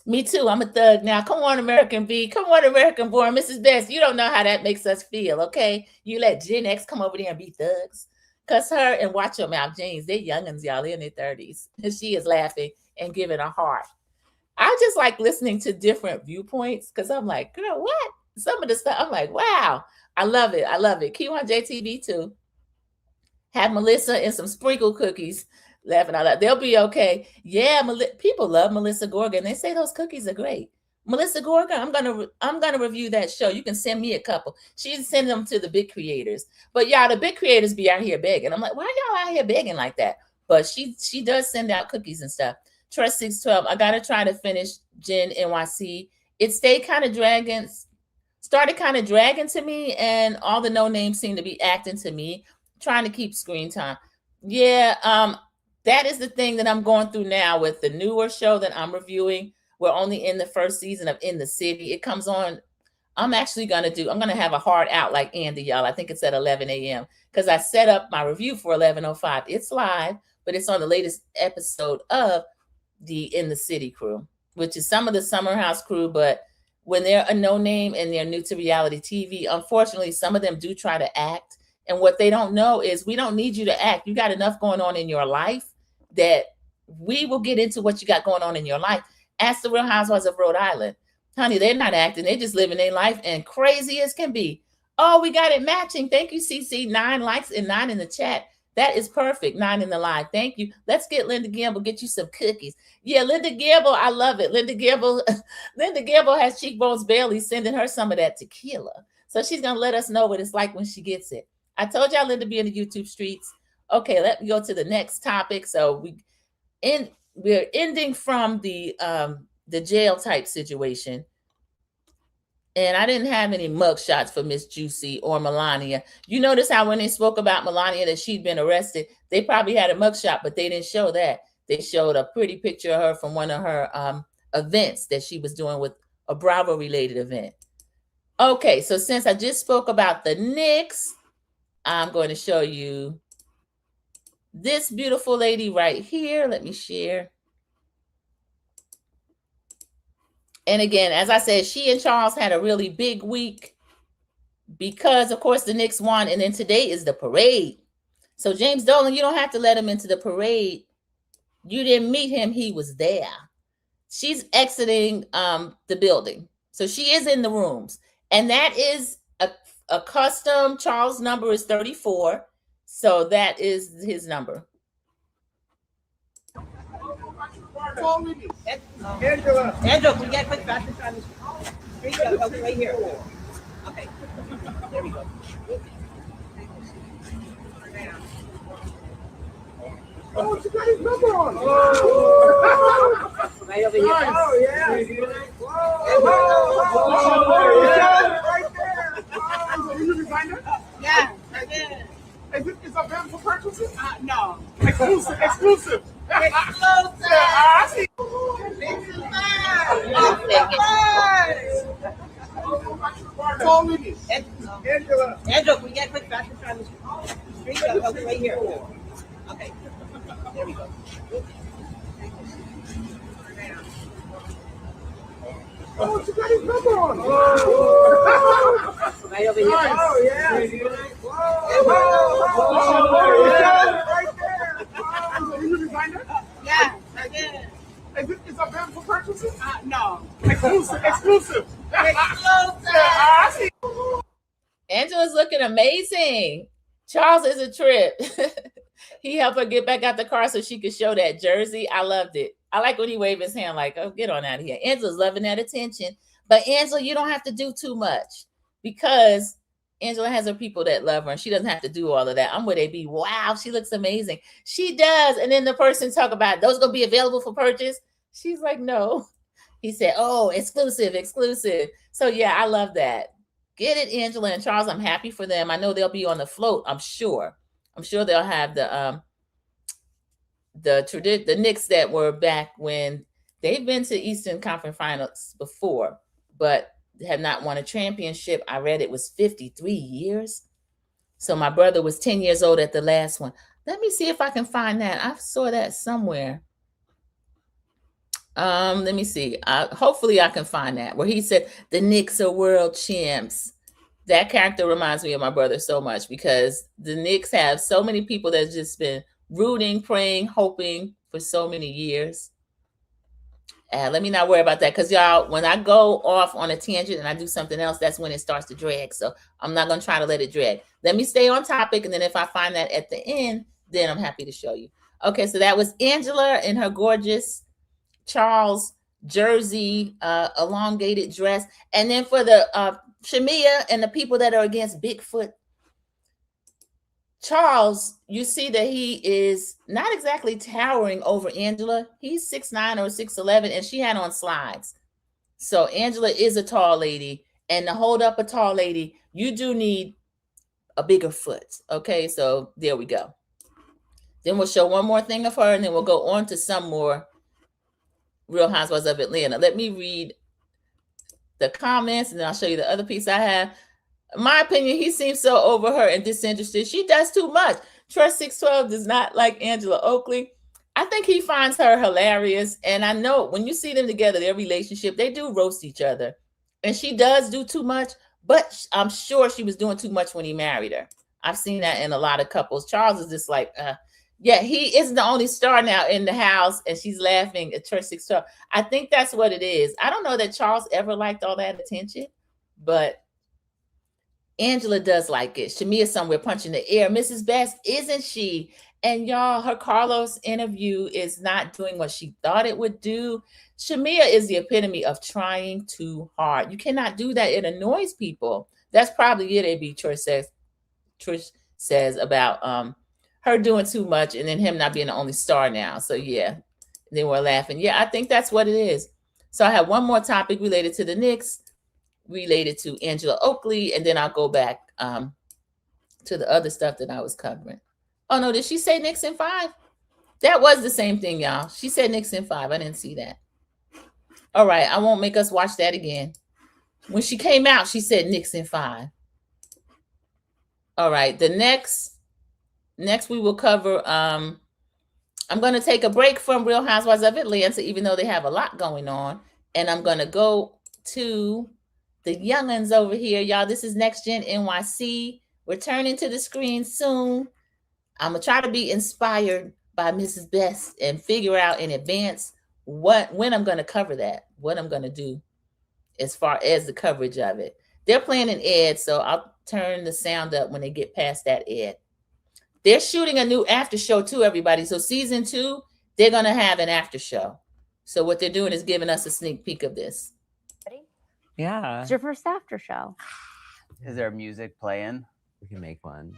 Me too. I'm a thug now. Come on, American B. Come on, American born. Mrs. Best, you don't know how that makes us feel, okay? You let Gen X come over there and be thugs. Cuss her and watch your mouth, James. They're youngins, y'all. They're in their 30s. And she is laughing and giving a heart. I just like listening to different viewpoints because I'm like, girl, what? Some of the stuff, I'm like, wow. I love it. I love it. Q1JTV too. Have Melissa and some sprinkle cookies. Laughing out loud. They'll be okay. Yeah, people love Melissa Gorga, and they say those cookies are great. Melissa Gorga, I'm gonna review that show. You can send me a couple. She's sending them to the big creators. But y'all, the big creators be out here begging. I'm like, why y'all out here begging like that? But she does send out cookies and stuff. Trust 612. I gotta try to finish Gen NYC. It started kind of dragging to me, and all the no names seem to be acting to me, trying to keep screen time. Yeah, that is the thing that I'm going through now with the newer show that I'm reviewing. We're only in the first season of In the City. It comes on. I'm going to have a hard out like Andy, y'all. I think it's at 11 a.m. because I set up my review for 11:05. It's live, but it's on the latest episode of the In the City crew, which is some of the Summer House crew. But when they're a no name and they're new to reality TV, unfortunately, some of them do try to act. And what they don't know is we don't need you to act. You got enough going on in your life that we will get into what you got going on in your life. Ask the Real Housewives of Rhode Island. Honey, they're not acting. They're just living their life and crazy as can be. Oh, we got it matching. Thank you, CC. 9 likes and 9 in the chat. That is perfect. 9 in the live. Thank you. Let's get Linda Gamble. Get you some cookies. Yeah, Linda Gamble. I love it. Linda Gamble has Cheekbones Bailey sending her some of that tequila. So she's going to let us know what it's like when she gets it. I told y'all Linda be in the YouTube streets. Okay, let me go to the next topic. So we're ending from the jail type situation. And I didn't have any mug shots for Miss Juicy or Melania. You notice how when they spoke about Melania that she'd been arrested, they probably had a mug shot, but they didn't show that. They showed a pretty picture of her from one of her events that she was doing with a Bravo related event. Okay, so since I just spoke about the Knicks, I'm going to show you this beautiful lady right here. Let me share. And again, as I said, she and Charles had a really big week because, of course, the Knicks won. And then today is the parade. So James Dolan, you don't have to let him into the parade. You didn't meet him. He was there. She's exiting the building. So she is in the rooms. And that is a custom. Charles' number is 34. So that is his number. Angela, we get quick fast and try this. Here you go. Okay, right here. Okay. There we go. Oh, she got his number on. Right over here. Oh, yeah. Right there. Oh, you designed it? Yeah, I did. Is it available for purchases? No. Exclusive. Exclusive. I see. Angela, we get quick fast and try this. Here you go. Okay, right here. Okay. There we go. Oh, she got his number on. Right over here. Oh, yeah. Right there. Oh, you designed it? Yeah, I did. Is it available for purchases? No. Exclusive. I see. Angela's looking amazing. Charles is a trip. He helped her get back out the car so she could show that jersey. I loved it. I like when he waved his hand like, oh, get on out of here. Angela's loving that attention. But Angela, you don't have to do too much because Angela has her people that love her and she doesn't have to do all of that. I'm with AB. Wow, she looks amazing. She does. And then the person talk about those going to be available for purchase. She's like, no. He said, oh, exclusive. So yeah, I love that. Get it, Angela and Charles. I'm happy for them. I know they'll be on the float. I'm sure they'll have the Knicks that were back when they've been to Eastern Conference Finals before, but have not won a championship. I read it was 53 years. So my brother was 10 years old at the last one. Let me see if I can find that. I saw that somewhere. Let me see. Hopefully I can find that where he said the Knicks are world champs. That character reminds me of my brother so much because the Knicks have so many people that's just been rooting, praying, hoping for so many years. Let me not worry about that because y'all, when I go off on a tangent and I do something else, that's when it starts to drag. So I'm not going to try to let it drag. Let me stay on topic. And then if I find that at the end, then I'm happy to show you. Okay, so that was Angela in her gorgeous Charles jersey, elongated dress. And then for the Shamia and the people that are against Bigfoot, Charles, you see that he is not exactly towering over Angela. He's 6'9" or 6'11", and she had on slides. So Angela is a tall lady, and to hold up a tall lady, you do need a bigger foot. Okay, so there we go. Then we'll show one more thing of her, and then we'll go on to some more Real Housewives of Atlanta. Let me read the comments, and then I'll show you the other piece I have. In my opinion, he seems so over her and disinterested. She does too much. Trust 612 does not like Angela Oakley. I think he finds her hilarious. And I know when you see them together, their relationship, they do roast each other. And she does do too much, but I'm sure she was doing too much when he married her. I've seen that in a lot of couples. Charles is just like, yeah, he is the only star now in the house, and she's laughing at Church 612. I think that's what it is. I don't know that Charles ever liked all that attention, but Angela does like it. Shamia's somewhere punching the air. Mrs. Best, isn't she? And y'all, her Carlos interview is not doing what she thought it would do. Shamia is the epitome of trying too hard. You cannot do that. It annoys people. That's probably it, AB Trish says about her doing too much and then him not being the only star now. So yeah, they were laughing. Yeah, I think that's what it is. So I have one more topic related to the Knicks, related to Angela Oakley, and then I'll go back to the other stuff that I was covering. Oh no, did she say Knicks in 5? That was the same thing, y'all. She said Knicks in 5. I didn't see that. All right, I won't make us watch that again. When she came out, she said Knicks in 5. All right, the next we will cover, I'm going to take a break from Real Housewives of Atlanta, even though they have a lot going on, and I'm going to go to the young'uns over here. Y'all, this is Next Gen NYC. Returning to the screen soon. I'm going to try to be inspired by Mrs. Best and figure out in advance when I'm going to cover that, what I'm going to do as far as the coverage of it. They're playing an ad, so I'll turn the sound up when they get past that ad. They're shooting a new after show too, everybody. So season 2, they're going to have an after show. So what they're doing is giving us a sneak peek of this. Yeah. It's your first after show. Is there music playing? We can make one.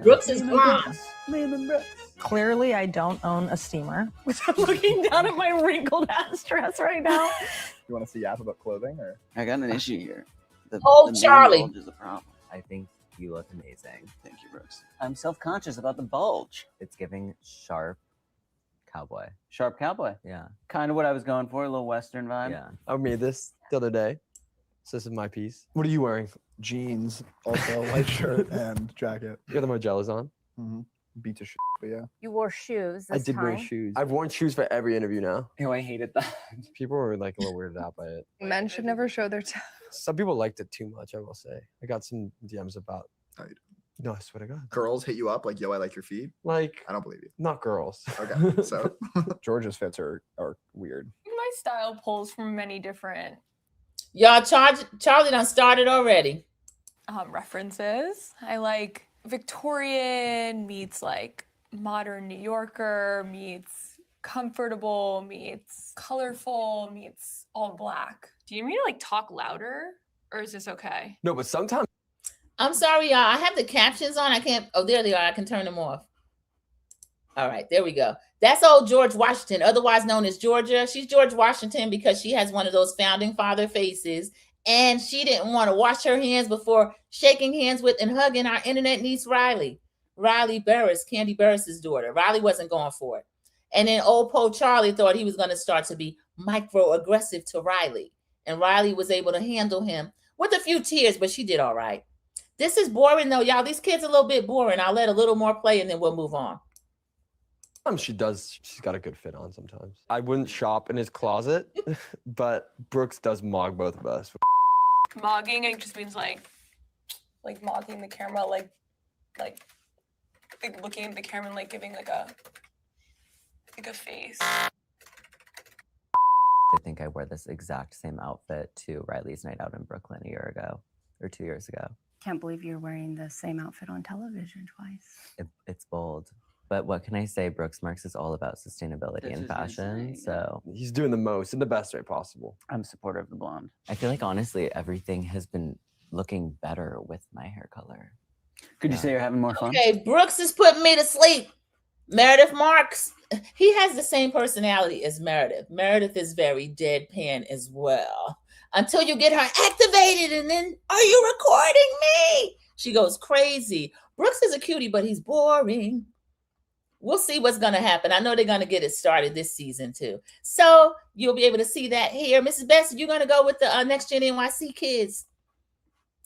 Brooks is blonde. Clearly, I don't own a steamer, which I'm looking down at my wrinkled ass dress right now. You want to see Yap about clothing, or? I got an issue here. The Charlie. bulge is a problem. I think you look amazing. Thank you, Brooks. I'm self-conscious about the bulge. It's giving sharp cowboy. Sharp cowboy. Yeah. Kind of what I was going for, a little Western vibe. Yeah. I made this the other day. So this is my piece. What are you wearing? Jeans, also white shirt and jacket. You got the Margellas on? Mm-hmm. Beat to shit, but yeah. You wore shoes this I did time. wear shoes. I've worn shoes for every interview now. Ew, I hated that. People were like a little weirded out by it. Men should never show their toes. Some people liked it too much, I will say. I got some DMs about. No, I swear to God. Girls hit you up like, yo, I like your feet? Like, I don't believe you. Not girls. Okay, so George's fits are weird. My style pulls from many different Y'all, Charlie done started already. references. I like Victorian meets like modern New Yorker meets comfortable meets colorful meets all black. Do you need me to like talk louder or is this okay? No, but sometimes. I'm sorry, y'all. I have the captions on. I can't. Oh, there they are. I can turn them off. All right, there we go. That's old George Washington, otherwise known as Georgia. She's George Washington because she has one of those founding father faces, And she didn't want to wash her hands before shaking hands with and hugging our internet niece, Riley. Riley Burris, Candy Burris's daughter. Riley wasn't going for it. And then old Poe Charlie thought he was going to start to be microaggressive to Riley. And Riley was able to handle him with a few tears, but she did all right. This is boring, though, y'all. These kids are a little bit boring. I'll let a little more play, and then we'll move on. She does. She's got a good fit on sometimes. I wouldn't shop in his closet, but Brooks does mog both of us. Mogging, it just means like mocking the camera, like looking at the camera and like giving like a face. I think I wore this exact same outfit to Riley's night out in Brooklyn a year ago or 2 years ago. Can't believe you're wearing the same outfit on television twice. It's bold. But what can I say? Brooks Marks is all about sustainability and fashion. So he's doing the most in the best way possible. I'm supportive of the blonde. I feel like honestly, everything has been looking better with my hair color. Could you say you're having more fun? Okay, Brooks is putting me to sleep. Meredith Marks, he has the same personality as Meredith. Meredith is very deadpan as well. Until you get her activated and then, are you recording me? She goes crazy. Brooks is a cutie, but he's boring. We'll see what's going to happen. I know they're going to get it started this season too. So you'll be able to see that here. Mrs. Best, you're going to go with the Next Gen NYC kids.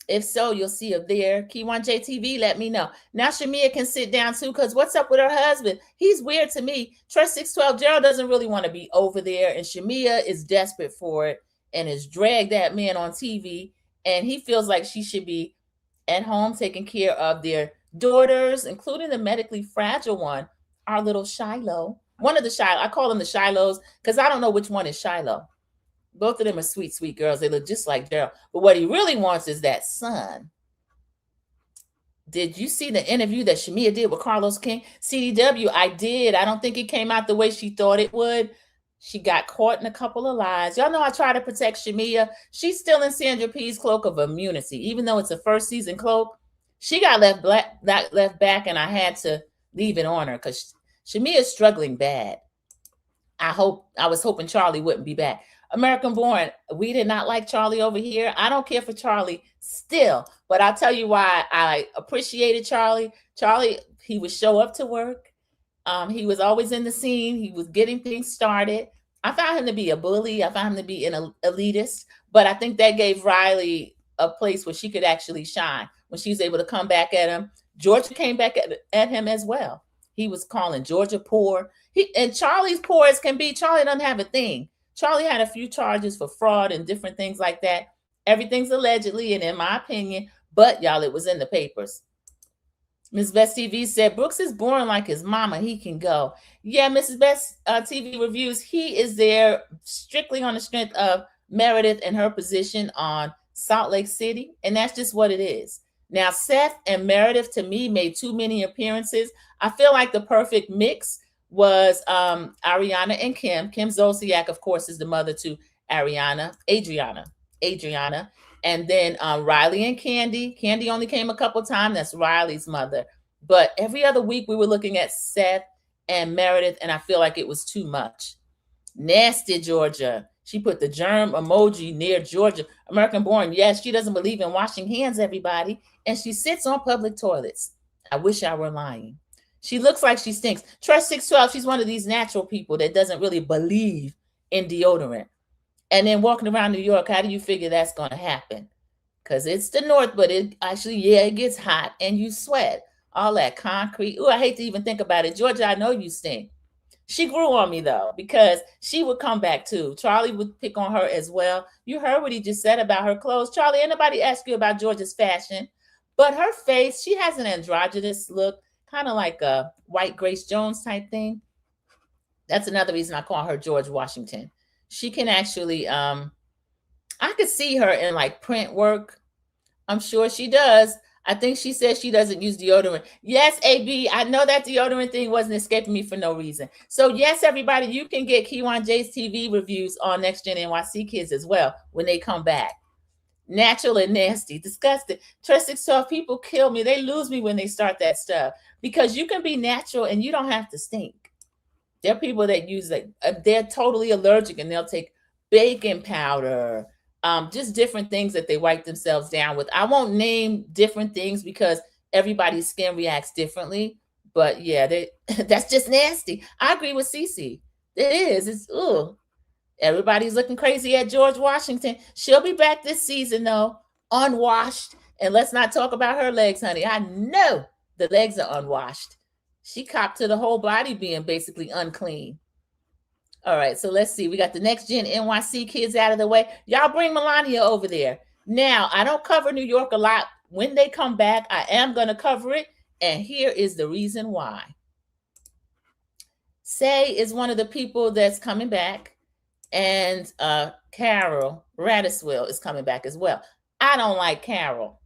If so, you'll see it there. Key1 JTV, let me know. Now Shamia can sit down too, because what's up with her husband? He's weird to me. Trust 612, Gerald doesn't really want to be over there, and Shamia is desperate for it and has dragged that man on TV, and he feels like she should be at home taking care of their daughters, including the medically fragile one, our little Shiloh. One of the Shiloh, I call them the Shilohs because I don't know which one is Shiloh. Both of them are sweet, sweet girls. They look just like Gerald. But what he really wants is that son. Did you see the interview that Shamia did with Carlos King? CDW, I did. I don't think it came out the way she thought it would. She got caught in a couple of lies. Y'all know I try to protect Shamia. She's still in Sandra P's cloak of immunity. Even though it's a first season cloak, she got left back, and I had to leave it on her because Shamia is struggling bad. I was hoping Charlie wouldn't be back. American Born, we did not like Charlie over here. I don't care for Charlie still, but I'll tell you why I appreciated Charlie. Charlie, he would show up to work. He was always in the scene. He was getting things started. I found him to be a bully. I found him to be an elitist, but I think that gave Riley a place where she could actually shine when she was able to come back at him. Georgia came back at him as well. He was calling Georgia poor. And Charlie's poor as can be. Charlie doesn't have a thing. Charlie had a few charges for fraud and different things like that. Everything's allegedly, and in my opinion, but y'all, it was in the papers. Ms. Best TV said, Brooks is born like his mama. He can go. Yeah, Mrs. Best TV Reviews, he is there strictly on the strength of Meredith and her position on Salt Lake City, and that's just what it is. Now, Seth and Meredith, to me, made too many appearances. I feel like the perfect mix was Ariana and Kim. Kim Zolciak, of course, is the mother to Adriana. And then Riley and Candy. Candy only came a couple times. That's Riley's mother. But every other week we were looking at Seth and Meredith, and I feel like it was too much. Nasty Georgia. She put the germ emoji near Georgia. American Born, yes, she doesn't believe in washing hands, everybody. And she sits on public toilets. I wish I were lying. She looks like she stinks. Trust 612, she's one of these natural people that doesn't really believe in deodorant. And then walking around New York, how do you figure that's going to happen? Because it's the North, but it actually, yeah, it gets hot and you sweat. All that concrete. Ooh, I hate to even think about it. Georgia, I know you stink. She grew on me, though, because she would come back, too. Charlie would pick on her as well. You heard what he just said about her clothes. Charlie, anybody ask you about Georgia's fashion? But her face, she has an androgynous look, kind of like a white Grace Jones type thing. That's another reason I call her George Washington. She can actually, I could see her in like print work. I'm sure she does. I think she says she doesn't use deodorant. Yes, AB, I know that deodorant thing wasn't escaping me for no reason. So yes, everybody, you can get Key1 J's TV reviews on Next Gen NYC Kids as well when they come back. Natural and nasty, disgusting. Trust 612, people kill me. They lose me when they start that stuff because you can be natural and you don't have to stink. There are people that use like they're totally allergic and they'll take baking powder, just different things that they wipe themselves down with. I won't name different things because everybody's skin reacts differently. But yeah, that's just nasty. I agree with Cece. It is. It's ugh. Everybody's looking crazy at George Washington. She'll be back this season though, unwashed. And let's not talk about her legs, honey. I know the legs are unwashed. She copped to the whole body being basically unclean. All right, so let's see. We got the next gen NYC kids out of the way. Y'all bring Melania over there. Now, I don't cover New York a lot. When they come back, I am going to cover it. And here is the reason why. Say is one of the people that's coming back. And Carol Radiswell is coming back as well. I don't like Carol.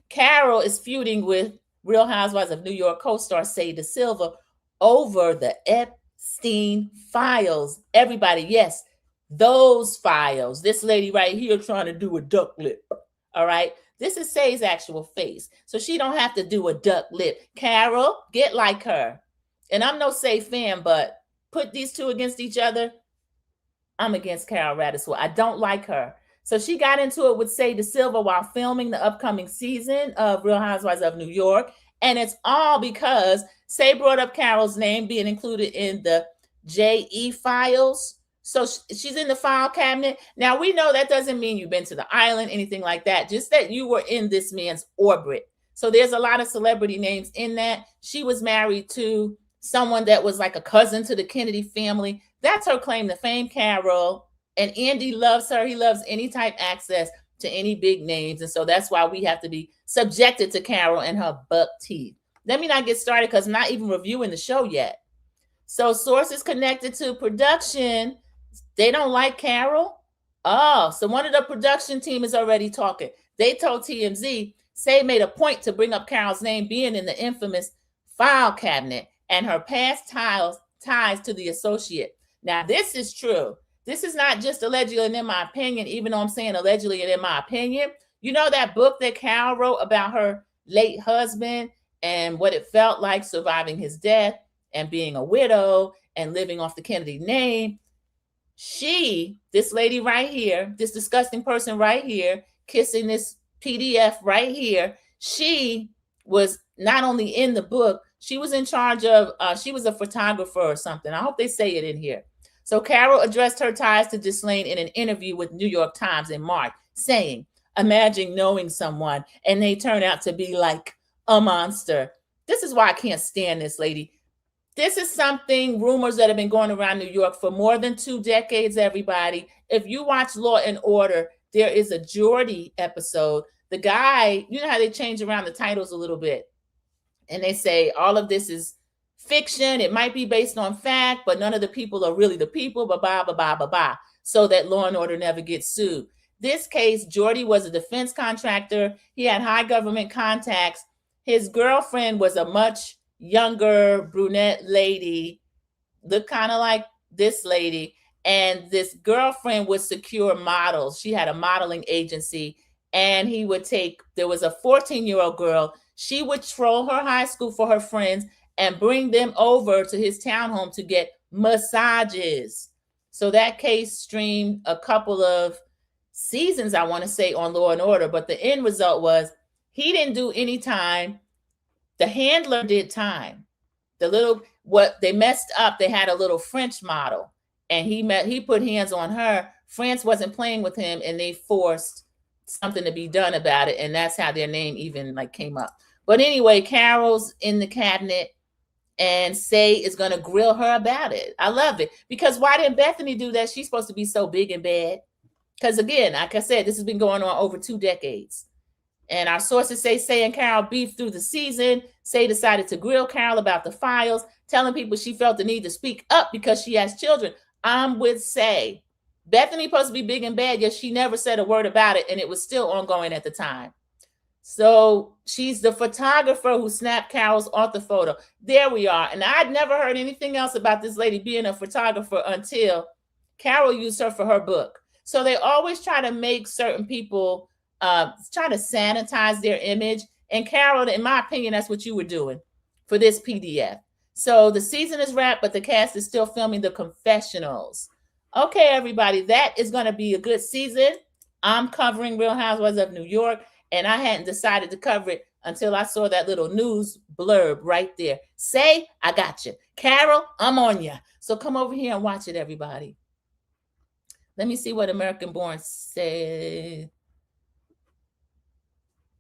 Carol is feuding with Real Housewives of New York co-star Say De Silva over the Epstein files. Everybody, yes, those files. This lady right here trying to do a duck lip. All right. This is Say's actual face. So she don't have to do a duck lip. Carol, get like her. And I'm no Say fan, but put these two against each other. I'm against Carol Radiswell. I don't like her. So she got into it with Say De Silva while filming the upcoming season of Real Housewives of New York. And it's all because Say brought up Carol's name being included in the JE files. So she's in the file cabinet. Now, we know that doesn't mean you've been to the island, anything like that, just that you were in this man's orbit. So there's a lot of celebrity names in that. She was married to someone that was like a cousin to the Kennedy family. That's her claim to fame, Carol. And Andy loves her. He loves any type access to any big names. And so that's why we have to be subjected to Carol and her buck teeth. Let me not get started because I'm not even reviewing the show yet. So sources connected to production, they don't like Carol. Oh, so one of the production team is already talking. They told TMZ, Say made a point to bring up Carol's name being in the infamous file cabinet and her past ties to the associate. Now, this is true. This is not just allegedly and in my opinion, even though I'm saying allegedly and in my opinion. You know that book that Carol wrote about her late husband and what it felt like surviving his death and being a widow and living off the Kennedy name? This lady right here, this disgusting person right here, kissing this PDF right here, she was not only in the book, she was in charge of, she was a photographer or something. I hope they say it in here. So Carol addressed her ties to Ghislaine in an interview with New York Times in March, saying, imagine knowing someone and they turn out to be like a monster. This is why I can't stand this lady. This is something, rumors that have been going around New York for more than 2 decades, everybody. If you watch Law and Order, there is a Jordy episode. The guy, you know how they change around the titles a little bit. And they say all of this is fiction. It might be based on fact, but none of the people are really the people, so that Law and Order never gets sued. This case, Jordy was a defense contractor. He had high government contacts. His girlfriend was a much younger brunette lady, looked kind of like this lady. And this girlfriend would secure models. She had a modeling agency. And he would there was a 14-year-old girl. She would troll her high school for her friends and bring them over to his townhome to get massages. So that case streamed a couple of seasons, I want to say, on Law and Order. But the end result was he didn't do any time. The handler did time. What they messed up, they had a little French model. And he put hands on her. France wasn't playing with him, and they forced something to be done about it. And that's how their name even came up. But anyway, Carol's in the cabinet and Say is going to grill her about it. I love it. Because why didn't Bethany do that? She's supposed to be so big and bad. Because again, like I said, this has been going on over 2 decades. And our sources say and Carol beefed through the season. Say decided to grill Carol about the files, telling people she felt the need to speak up because she has children. I'm with Say. Bethany supposed to be big and bad, yet she never said a word about it, and it was still ongoing at the time. So she's the photographer who snapped Carol's author photo. There we are. And I'd never heard anything else about this lady being a photographer until Carol used her for her book. So they always try to make certain people try to sanitize their image. And Carol, in my opinion, that's what you were doing for this PDF. So the season is wrapped, but the cast is still filming the confessionals. Okay, everybody, that is going to be a good season. I'm covering Real Housewives of New York, and I hadn't decided to cover it until I saw that little news blurb right there. Say, I got you. Carol, I'm on you. So come over here and watch it, everybody. Let me see what American Born said.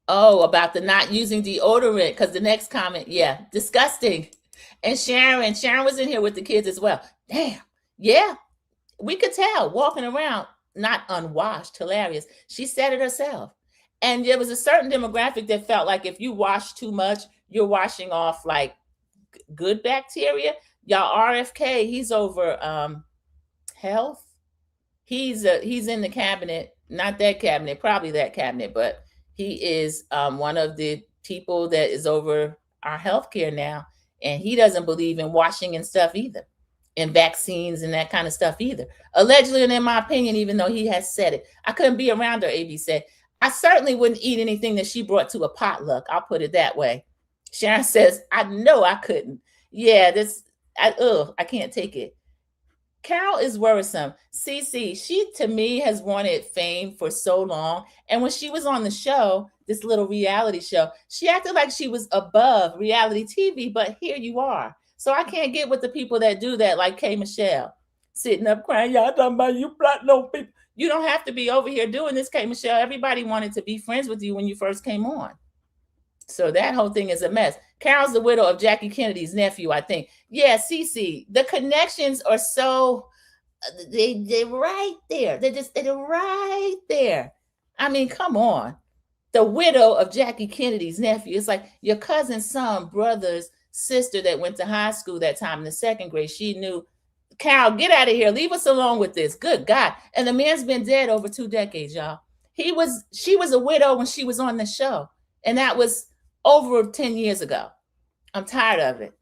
Oh, about the not using deodorant, because the next comment, yeah, disgusting. And Sharon was in here with the kids as well. Damn. Yeah, we could tell walking around, not unwashed, hilarious. She said it herself. And there was a certain demographic that felt like if you wash too much, you're washing off like good bacteria. Y'all, RFK, he's over health. He's in the cabinet, not that cabinet, probably that cabinet, but he is one of the people that is over our healthcare now. And he doesn't believe in washing and stuff either, and vaccines and that kind of stuff either. Allegedly, and in my opinion, even though he has said it. I couldn't be around her, AB said. I certainly wouldn't eat anything that she brought to a potluck. I'll put it that way. Sharon says, I know I couldn't. Yeah, I can't take it. Carol is worrisome. Cece, she to me has wanted fame for so long. And when she was on the show, this little reality show, she acted like she was above reality TV, but here you are. So I can't get with the people that do that, like K. Michelle, sitting up crying, y'all talking about you black no people. You don't have to be over here doing this, K. Michelle. Everybody wanted to be friends with you when you first came on. So that whole thing is a mess. Carol's the widow of Jackie Kennedy's nephew, I think. Yeah, Cece, the connections are so, they're right there. They're right there. I mean, come on. The widow of Jackie Kennedy's nephew. It's like your cousin's son, brother's sister that went to high school that time in the second grade. She knew, Carol, get out of here. Leave us alone with this. Good God. And the man's been dead over 2 decades, y'all. She was a widow when she was on the show. And that was over 10 years ago. I'm tired of it.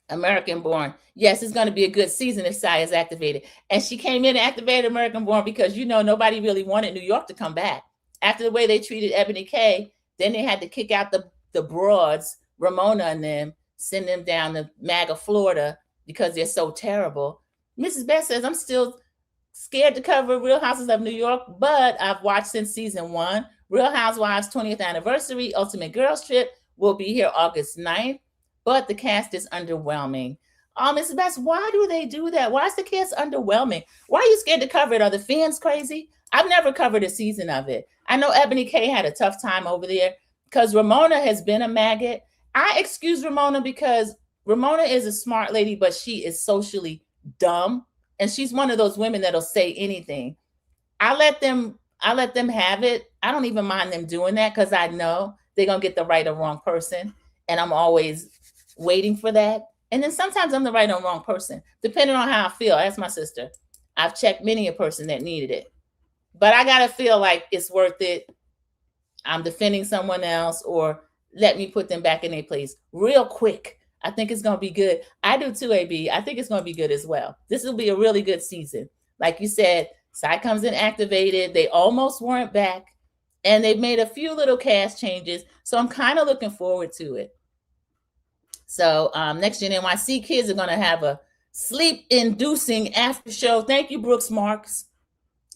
American Born. Yes, it's going to be a good season if Sai is activated. And she came in and activated American Born because, nobody really wanted New York to come back. After the way they treated Ebony K, then they had to kick out the broads, Ramona and them, send them down to MAGA, Florida, because they're so terrible. Mrs. Beth says, I'm still scared to cover Real Houses of New York, but I've watched since season 1. Real Housewives 20th anniversary, Ultimate Girls Trip will be here August 9th, but the cast is underwhelming. Mrs. Best, why do they do that? Why is the cast underwhelming? Why are you scared to cover it? Are the fans crazy? I've never covered a season of it. I know Ebony K had a tough time over there because Ramona has been a maggot. I excuse Ramona because Ramona is a smart lady, but she is socially dumb. And she's one of those women that'll say anything. I let them have it. I don't even mind them doing that because I know they're going to get the right or wrong person. And I'm always waiting for that. And then sometimes I'm the right or wrong person, depending on how I feel. Ask my sister. I've checked many a person that needed it. But I got to feel like it's worth it. I'm defending someone else, or let me put them back in their place real quick. I think it's going to be good. I do too, AB. I think it's going to be good as well. This will be a really good season. Like you said, Sai comes in activated. They almost weren't back. And they've made a few little cast changes. So I'm kind of looking forward to it. So Next Gen NYC kids are going to have a sleep-inducing after show. Thank you, Brooks Marks.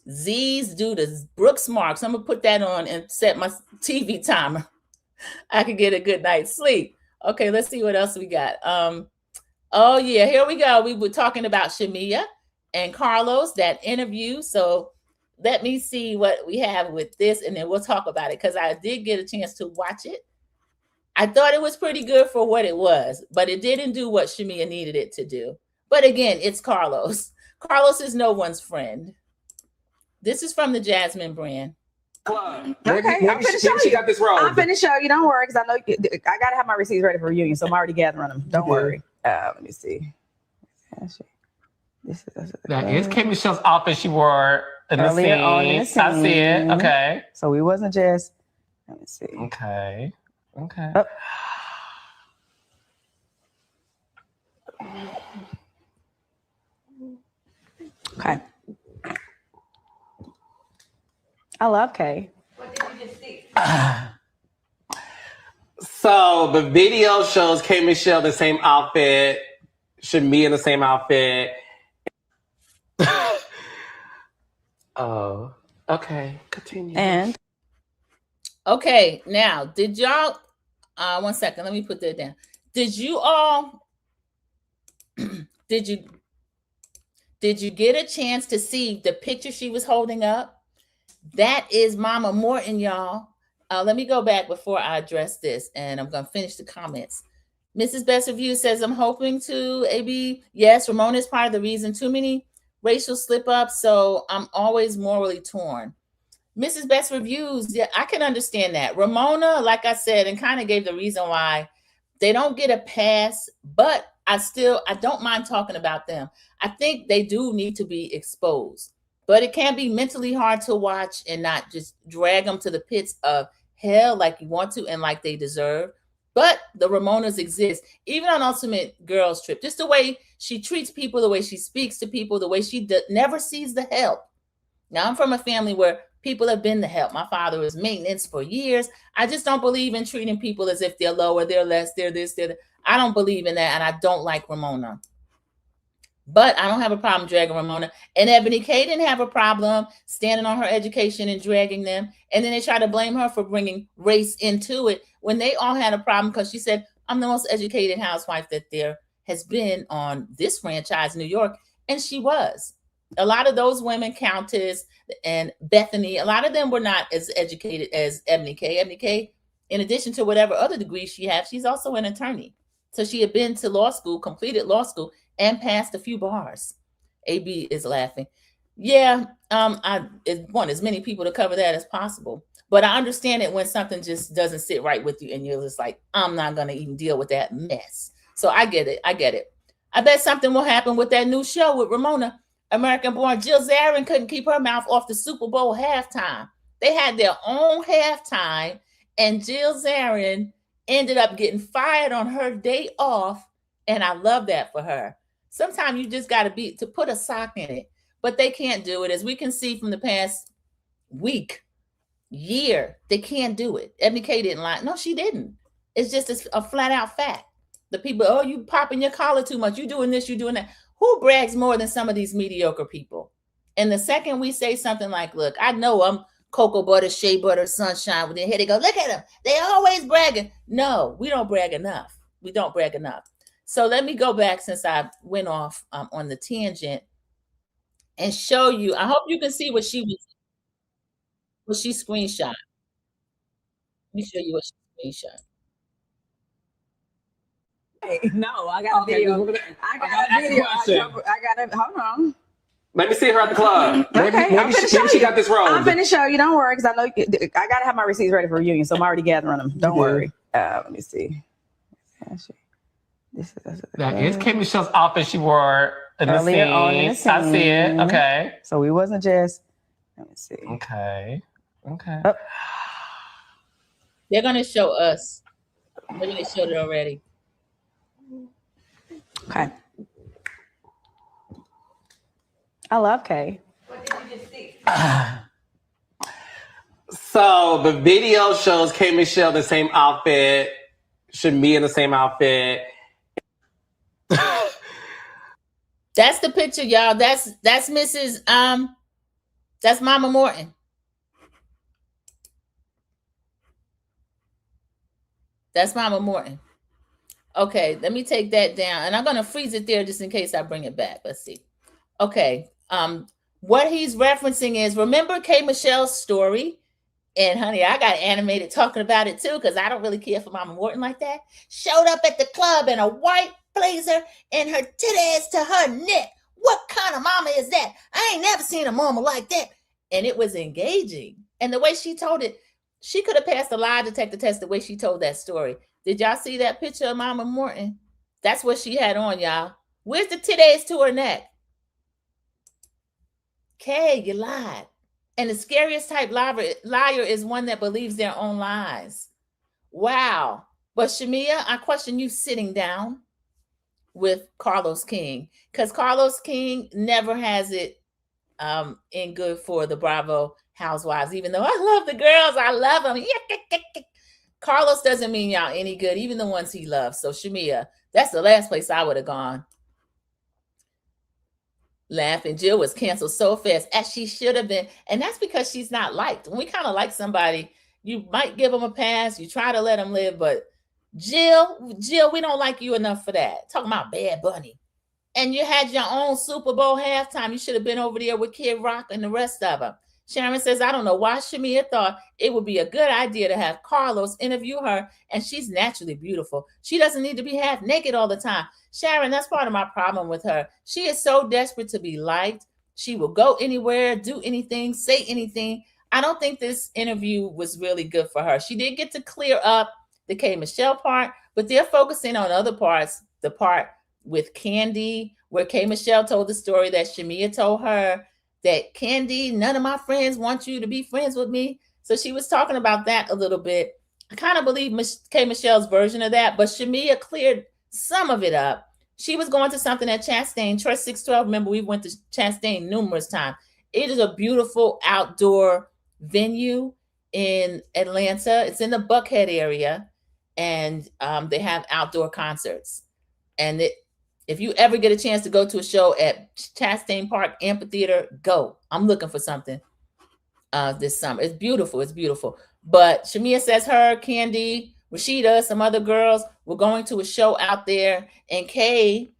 Z's do the Brooks Marks. I'm going to put that on and set my TV timer. I can get a good night's sleep. Okay, let's see what else we got. Oh, yeah, here we go. We were talking about Shamia and Carlos, that interview. So let me see what we have with this, and then we'll talk about it because I did get a chance to watch it. I thought it was pretty good for what it was, but it didn't do what Shamia needed it to do. But again, it's Carlos. Carlos is no one's friend. This is from the Jasmine brand. Okay, I'm finna show you. I'm finna show you. Don't worry, because I know I gotta have my receipts ready for reunion, so I'm already gathering them. Don't worry. Let me see. That is K. Michelle's outfit she wore in the scene. I see it. Okay. So we wasn't just. Let me see. Okay. Okay. Oh. Okay. I love Kay. What did you just see? So the video shows K. Michelle the same outfit, Shamia in the same outfit. Oh. Okay, continue. And Okay, now did y'all? 1 second. Let me put that down. Did you all? did you get a chance to see the picture she was holding up? That is Mama Morton, y'all. Let me go back before I address this, and I'm gonna finish the comments. Mrs. Best Review says, I'm hoping to AB. Yes, Ramona is part of the reason. Too many racial slip ups, so I'm always morally torn. Mrs. Best Reviews, yeah, I can understand that. Ramona, like I said, and kind of gave the reason why they don't get a pass, but I don't mind talking about them. I think they do need to be exposed, but it can be mentally hard to watch and not just drag them to the pits of hell like you want to and like they deserve. But the Ramonas exist, even on Ultimate Girls Trip. Just the way she treats people, the way she speaks to people, the way she never sees the help. Now, I'm from a family where people have been the help. My father was maintenance for years. I just don't believe in treating people as if they're lower, they're less, they're this, they're that. I don't believe in that, and I don't like Ramona. But I don't have a problem dragging Ramona. And Ebony K didn't have a problem standing on her education and dragging them. And then they try to blame her for bringing race into it when they all had a problem because she said, I'm the most educated housewife that there has been on this franchise, New York. And she was. A lot of those women, Countess and Bethany, a lot of them were not as educated as Ebony K. Ebony K, in addition to whatever other degrees she has, she's also an attorney. So she had been to law school, completed law school, and passed a few bars. AB is laughing. Yeah, I want as many people to cover that as possible. But I understand it when something just doesn't sit right with you and you're just like, I'm not going to even deal with that mess. So I get it. I get it. I bet something will happen with that new show with Ramona. American Born. Jill Zarin couldn't keep her mouth off the Super Bowl halftime. They had their own halftime, and Jill Zarin ended up getting fired on her day off, and I love that for her. Sometimes you just got to put a sock in it, but they can't do it. As we can see from the past week, year, they can't do it. Ebony K didn't lie. No, she didn't. It's just a flat out fact. The people, oh, you popping your collar too much. You doing this, you doing that. Who brags more than some of these mediocre people? And the second we say something like, look, I know I'm cocoa butter, shea butter, sunshine, with their head, they go, look at them. They always bragging. No, we don't brag enough. We don't brag enough. So let me go back since I went off on the tangent and show you. I hope you can see what she screenshot. Let me show you what she screenshot. No, I got a video. I got a video. I got a, hold on. Let me see her at the club. Okay, maybe she got this wrong. I'm finna show you. Don't worry, because I know I gotta have my receipts ready for reunion, so I'm already gathering them. Don't worry. Let me see. That is K Michelle's outfit she wore in the scene. I see it. Okay. So we wasn't just. Let me see. Okay. Okay. Oh. They're gonna show us. Maybe they showed it already. Okay. I love Kay. So the video shows K Michelle in the same outfit, should be in the same outfit. That's the picture, y'all. That's Mrs. That's Mama Morton. That's Mama Morton. Okay, let me take that down. And I'm going to freeze it there just in case I bring it back. Let's see. Okay. What he's referencing is, remember K Michelle's story? And honey, I got animated talking about it too, because I don't really care for Mama Morton like that. Showed up at the club in a white blazer and her titties to her neck. What kind of mama is that? I ain't never seen a mama like that. And it was engaging. And the way she told it, she could have passed a lie detector test the way she told that story. Did y'all see that picture of Mama Morton? That's what she had on, y'all. Where's the titties to her neck? Kay, you lied. And the scariest type liar is one that believes their own lies. Wow. But Shamia, I question you sitting down with Carlos King, because Carlos King never has it in good for the Bravo housewives, even though I love the girls. I love them. Carlos doesn't mean y'all any good, even the ones he loves. So Shamia, that's the last place I would have gone. Laughing. Jill was canceled so fast, as she should have been. And that's because she's not liked. When we kind of like somebody, you might give them a pass. You try to let them live. But Jill, we don't like you enough for that. Talking about Bad Bunny. And you had your own Super Bowl halftime. You should have been over there with Kid Rock and the rest of them. Sharon says, I don't know why Shamia thought it would be a good idea to have Carlos interview her, and she's naturally beautiful. She doesn't need to be half naked all the time. Sharon, that's part of my problem with her. She is so desperate to be liked. She will go anywhere, do anything, say anything. I don't think this interview was really good for her. She did get to clear up the K. Michelle part, but they're focusing on other parts, the part with Candy, where K. Michelle told the story that Shamia told her that Candy, none of my friends want you to be friends with me. So she was talking about that a little bit. I kind of believe K. Michelle's version of that, but Shamia cleared some of it up. She was going to something at Chastain, Trust 612. Remember, we went to Chastain numerous times. It is a beautiful outdoor venue in Atlanta. It's in the Buckhead area, and they have outdoor concerts. And if you ever get a chance to go to a show at Chastain Park Amphitheater, go. I'm looking for something this summer. It's beautiful. It's beautiful. But Shamia says her, Candy, Rashida, some other girls were going to a show out there, and Kay,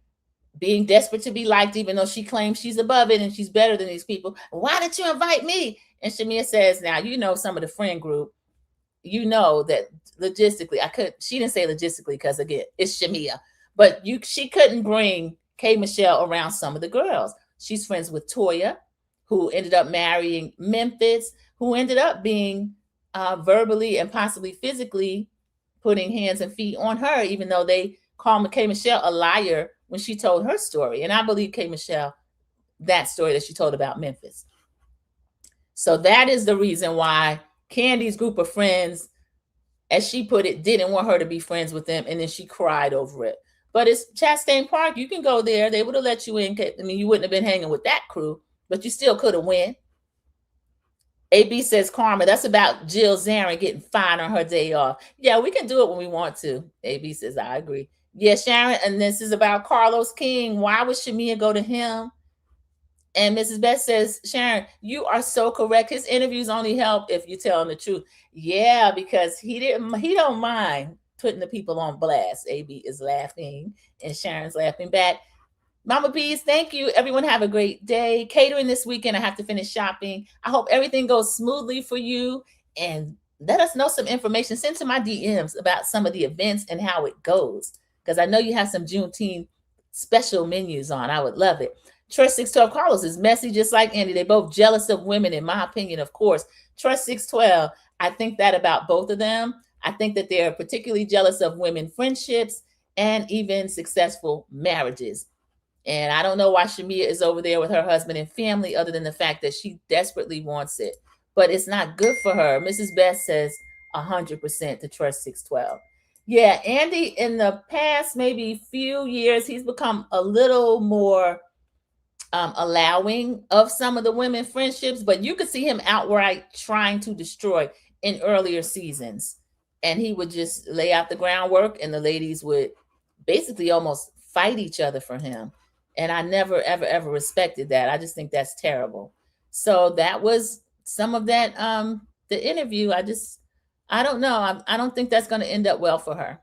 being desperate to be liked, even though she claims she's above it and she's better than these people. Why did you invite me? And Shamia says, now, you know, some of the friend group, you know that logistically, she didn't say logistically because, again, it's Shamia. But she couldn't bring K. Michelle around some of the girls. She's friends with Toya, who ended up marrying Memphis, who ended up being verbally and possibly physically putting hands and feet on her, even though they called K. Michelle a liar when she told her story. And I believe K. Michelle, that story that she told about Memphis. So that is the reason why Candy's group of friends, as she put it, didn't want her to be friends with them. And then she cried over it. But it's Chastain Park. You can go there. They would have let you in. I mean, you wouldn't have been hanging with that crew, but you still could have win. AB says, Karma, that's about Jill Zarin getting fined on her day off. Yeah, we can do it when we want to. AB says, I agree. Yeah, Sharon, and this is about Carlos King. Why would Shamia go to him? And Mrs. Beth says, Sharon, you are so correct. His interviews only help if you're telling the truth. Yeah, because he don't mind putting the people on blast. AB is laughing and Sharon's laughing back. Mama Bees, thank you. Everyone have a great day. Catering this weekend. I have to finish shopping. I hope everything goes smoothly for you. And let us know some information. Send to my DMs about some of the events and how it goes. Because I know you have some Juneteenth special menus on. I would love it. Trust 612 Carlos is messy just like Andy. They're both jealous of women, in my opinion, of course. Trust 612, I think that about both of them. I think that they're particularly jealous of women friendships and even successful marriages. And I don't know why Shamia is over there with her husband and family other than the fact that she desperately wants it. But it's not good for her. Mrs. Beth says 100% to Trust 612. Yeah, Andy, in the past maybe few years, he's become a little more allowing of some of the women friendships, but you could see him outright trying to destroy in earlier seasons. And he would just lay out the groundwork and the ladies would basically almost fight each other for him. And I never, ever, ever respected that. I just think that's terrible. So that was some of that, the interview. I don't know. I don't think that's going to end up well for her.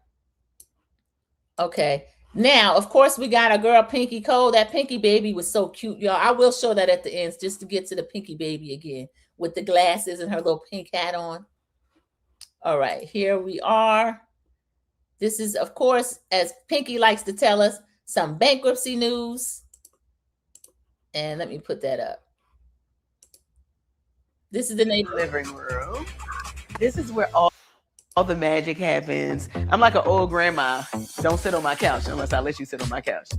Okay. Now, of course, we got our girl Pinky Cole. That Pinky baby was so cute, y'all. I will show that at the end just to get to the Pinky baby again with the glasses and her little pink hat on. All right, here we are. This is, of course, as Pinky likes to tell us, some bankruptcy news. And let me put that up. This is the living room. This is where all the magic happens. I'm like an old grandma. Don't sit on my couch unless I let you sit on my couch.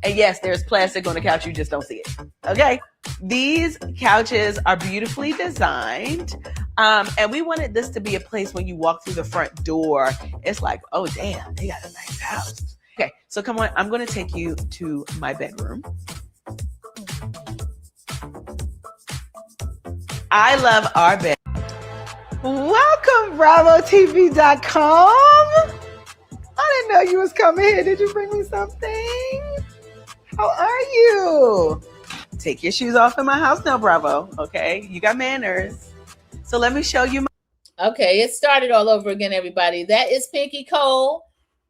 And yes, there's plastic on the couch. You just don't see it. Okay. These couches are beautifully designed. And we wanted this to be a place when you walk through the front door. It's like, oh, damn, they got a nice house. Okay. So come on. I'm going to take you to my bedroom. I love our bed. Welcome, BravoTV.com. I didn't know you was coming here. Did you bring me something? How are you? Take your shoes off in my house now, Bravo. Okay, you got manners. So let me show you. Okay, it started all over again, everybody. That is Pinky Cole.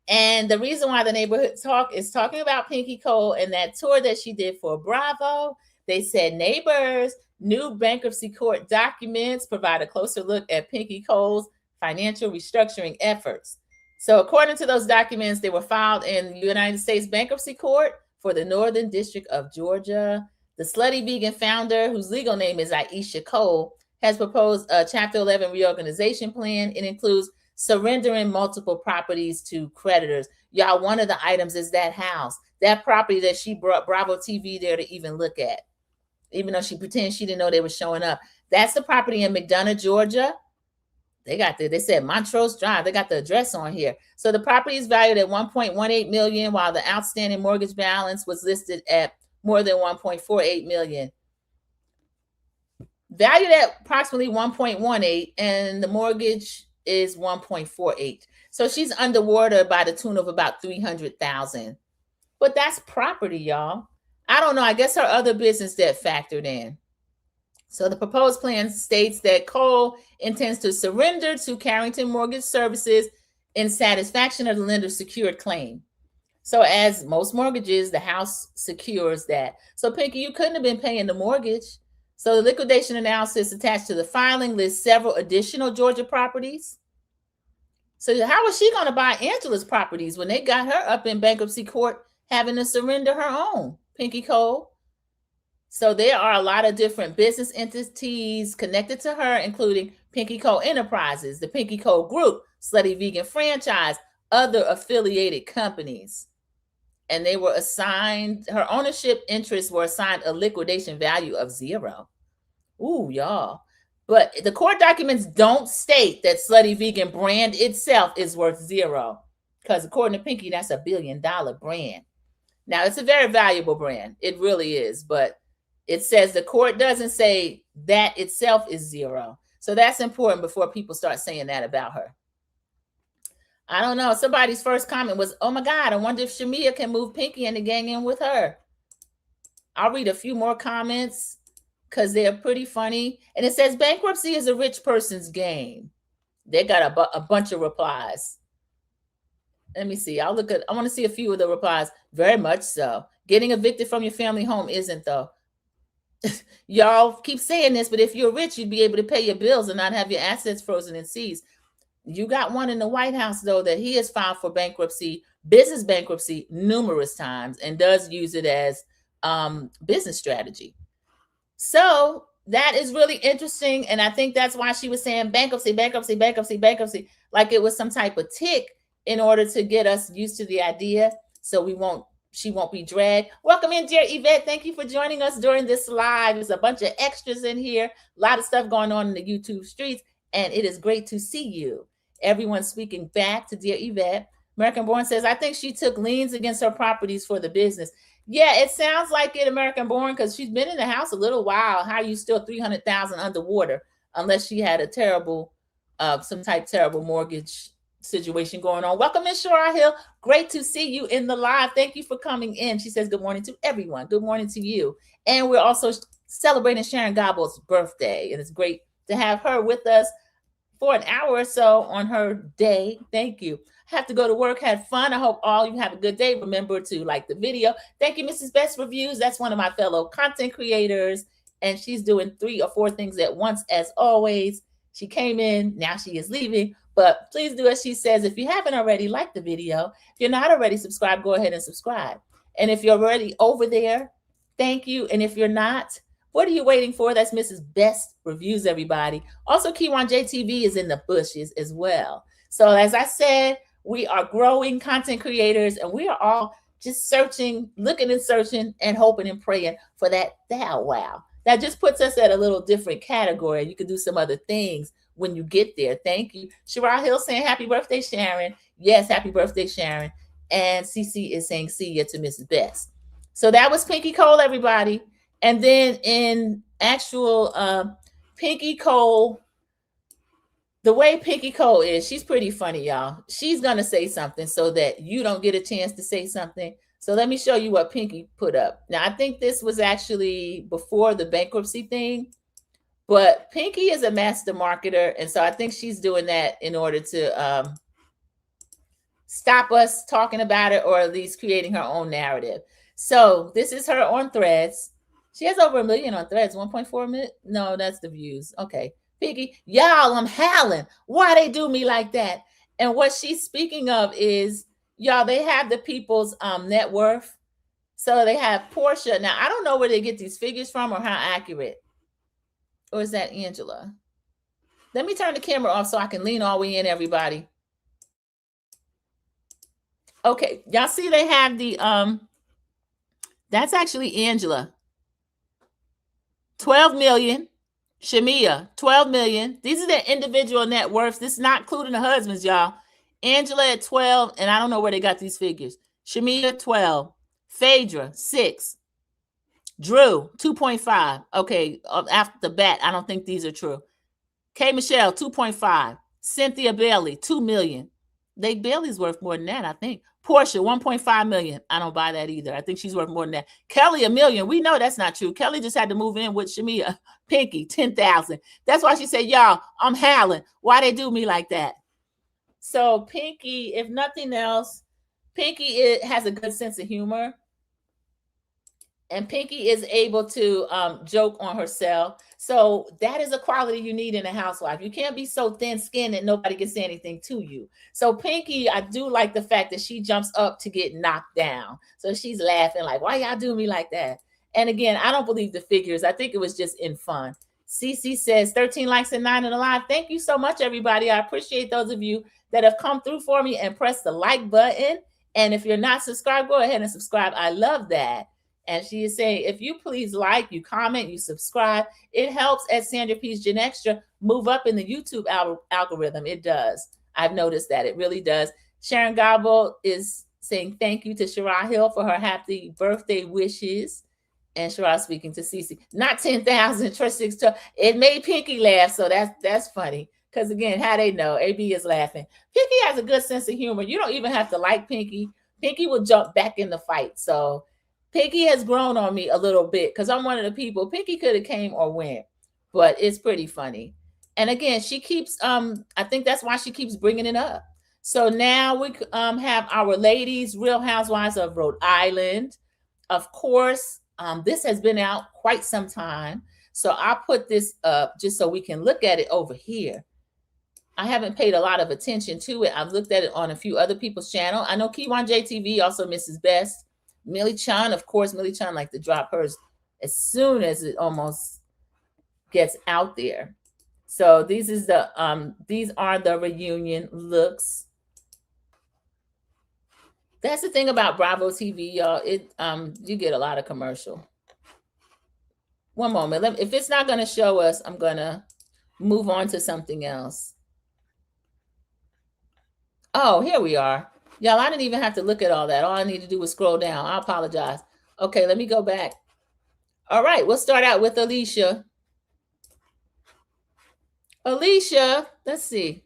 And the reason why the neighborhood talk is talking about Pinky Cole and that tour that she did for Bravo, they said neighbors, new bankruptcy court documents provide a closer look at Pinky Cole's financial restructuring efforts. So according to those documents, they were filed in the United States Bankruptcy Court for the Northern District of Georgia. The Slutty Vegan founder, whose legal name is Aisha Cole, has proposed a Chapter 11 reorganization plan. It includes surrendering multiple properties to creditors. Y'all, one of the items is that house, that property that she brought Bravo TV there to even look at, even though she pretends she didn't know they were showing up. That's the property in McDonough, Georgia. They said Montrose Drive. They got the address on here. So the property is valued at $1.18 million, while the outstanding mortgage balance was listed at more than $1.48 million. Valued at approximately 1.18, and the mortgage is 1.48. So she's underwater by the tune of about 300,000. But that's property, y'all. I don't know. I guess her other business debt factored in. So the proposed plan states that Cole intends to surrender to Carrington Mortgage Services in satisfaction of the lender's secured claim. So as most mortgages, the house secures that. So Pinky, you couldn't have been paying the mortgage. So the liquidation analysis attached to the filing lists several additional Georgia properties. So how was she going to buy Angela's properties when they got her up in bankruptcy court having to surrender her own, Pinky Cole? So there are a lot of different business entities connected to her, including Pinky Cole Enterprises, the Pinky Cole Group, Slutty Vegan Franchise, other affiliated companies. And they were assigned, her ownership interests were assigned a liquidation value of 0. Ooh, y'all. But the court documents don't state that Slutty Vegan brand itself is worth 0. Because according to Pinky, that's $1 billion brand. Now, it's a very valuable brand. It really is. But it says the court doesn't say that itself is 0. So that's important before people start saying that about her. I don't know. Somebody's first comment was, oh my God, I wonder if Shamia can move Pinky and the gang in with her. I'll read a few more comments because they're pretty funny. And it says bankruptcy is a rich person's game. They got a bunch of replies. Let me see. I want to see a few of the replies. Very much so. Getting evicted from your family home isn't though. Y'all keep saying this, but if you're rich, you'd be able to pay your bills and not have your assets frozen in seas. You got one in the White House, though, that he has filed for bankruptcy, business bankruptcy, numerous times and does use it as business strategy. So that is really interesting. And I think that's why she was saying bankruptcy, bankruptcy, bankruptcy, bankruptcy, like it was some type of tick in order to get us used to the idea. So she won't be dragged. Welcome in, dear Yvette. Thank you for joining us during this live. There's a bunch of extras in here, a lot of stuff going on in the YouTube streets, and it is great to see you. Everyone speaking back to dear Yvette. American Born says, I think she took liens against her properties for the business. Yeah, it sounds like it, American Born, because she's been in the house a little while. How are you still 300,000 underwater unless she had a terrible, some type of terrible mortgage situation going on? Welcome in, Shora Hill. Great to see you in the live. Thank you for coming in. She says good morning to everyone. Good morning to you. And we're also celebrating Sharon Gobble's birthday, and it's great to have her with us for an hour or so on her day. Thank you. Have to go to work. Had fun. I hope all you have a good day. Remember to like the video. Thank you, Mrs. Best Reviews. That's one of my fellow content creators, and she's doing 3 or 4 things at once as always. She came in. Now she is leaving. But please do as she says. If you haven't already, like the video. If you're not already subscribed, go ahead and subscribe. And if you're already over there, thank you. And if you're not, what are you waiting for? That's Mrs. Best Reviews, everybody. Also, Kiwan JTV is in the bushes as well. So as I said, we are growing content creators, and we are all just searching, looking and searching and hoping and praying for that wow. That just puts us at a little different category. You can do some other things when you get there. Thank you. Shara Hill saying happy birthday, Sharon. Yes, happy birthday, Sharon. And CC is saying see ya to Mrs. Best. So that was Pinky Cole, everybody. And then in actual Pinky Cole, the way Pinky Cole is, she's pretty funny, y'all. She's going to say something so that you don't get a chance to say something. So let me show you what Pinky put up. Now, I think this was actually before the bankruptcy thing, but Pinky is a master marketer. And so I think she's doing that in order to stop us talking about it, or at least creating her own narrative. So this is her on Threads. She has over 1 million on Threads, 1.4 million. No, that's the views. Okay. Pinky, y'all, I'm howling. Why they do me like that? And what she's speaking of is, y'all, they have the people's net worth. So they have Portia. Now, I don't know where they get these figures from or how accurate. Or is that Angela? Let me turn the camera off so I can lean all the way in, everybody. Okay, y'all see they have the that's actually Angela. 12 million. Shamia, 12 million. These are their individual net worths. This is not including the husbands, y'all. Angela at 12, and I don't know where they got these figures. Shamia, 12. Phaedra, 6. Drew, 2.5. Okay, after the bat, I don't think these are true. K. Michelle, 2.5. Cynthia Bailey, 2 million. Bailey's worth more than that, I think. Portia, 1.5 million. I don't buy that either. I think she's worth more than that. Kelly, 1 million. We know that's not true. Kelly just had to move in with Shamia. Pinky, 10,000. That's why she said, y'all, I'm howling. Why they do me like that? So Pinky, if nothing else, Pinky has a good sense of humor. And Pinky is able to joke on herself. So that is a quality you need in a housewife. You can't be so thin-skinned that nobody can say anything to you. So Pinky, I do like the fact that she jumps up to get knocked down. So she's laughing like, why y'all do me like that? And again, I don't believe the figures. I think it was just in fun. Cece says 13 likes and 9 in the live. Thank you so much, everybody. I appreciate those of you that have come through for me and pressed the like button. And if you're not subscribed, go ahead and subscribe. I love that. And she is saying, if you please like, you comment, you subscribe, it helps at Sandra P's Gen Extra move up in the YouTube algorithm. It does. I've noticed that. It really does. Sharon Gobble is saying thank you to Shara Hill for her happy birthday wishes. And Shara speaking to Cece. Not 10,000, Trish 612. It made Pinky laugh, so that's funny. Because again, how they know? AB is laughing. Pinky has a good sense of humor. You don't even have to like Pinky. Pinky will jump back in the fight. So Pinky has grown on me a little bit because I'm one of the people. Pinky could have came or went, but it's pretty funny. And again, she keeps, I think that's why she keeps bringing it up. So now we have our ladies, Real Housewives of Rhode Island. Of course, this has been out quite some time. So I put this up just so we can look at it over here. I haven't paid a lot of attention to it. I've looked at it on a few other people's channel. I know Kiwan JTV, also Mrs. Best. Millie Chan, of course, Millie Chan like to drop hers as soon as it almost gets out there. So these are the reunion looks. That's the thing about Bravo TV, y'all. You get a lot of commercial. One moment. If it's not going to show us, I'm going to move on to something else. Oh, here we are. Y'all, I didn't even have to look at all that. All I need to do was scroll down. I apologize. Okay, let me go back. All right, we'll start out with Alicia. Alicia, let's see.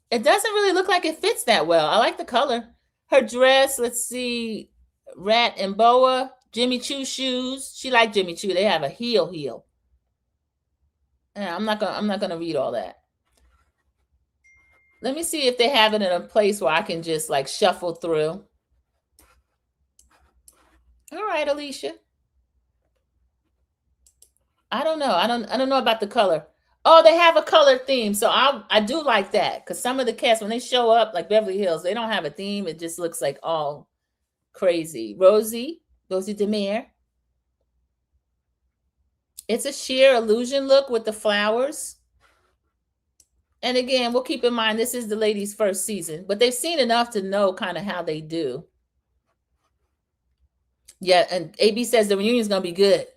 It doesn't really look like it fits that well. I like the color. Her dress, let's see. Rat and Boa. Jimmy Choo shoes. She liked Jimmy Choo. They have a heel. Yeah, I'm not gonna read all that. Let me see if they have it in a place where I can just like shuffle through. All right, Alicia. I don't know. I don't know about the color. Oh, they have a color theme. So I do like that because some of the cast, when they show up like Beverly Hills, they don't have a theme. It just looks like all crazy. Rosie DeMere. It's a sheer illusion look with the flowers. And again, we'll keep in mind, this is the ladies' first season, but they've seen enough to know kind of how they do. Yeah, and AB says the reunion's going to be good.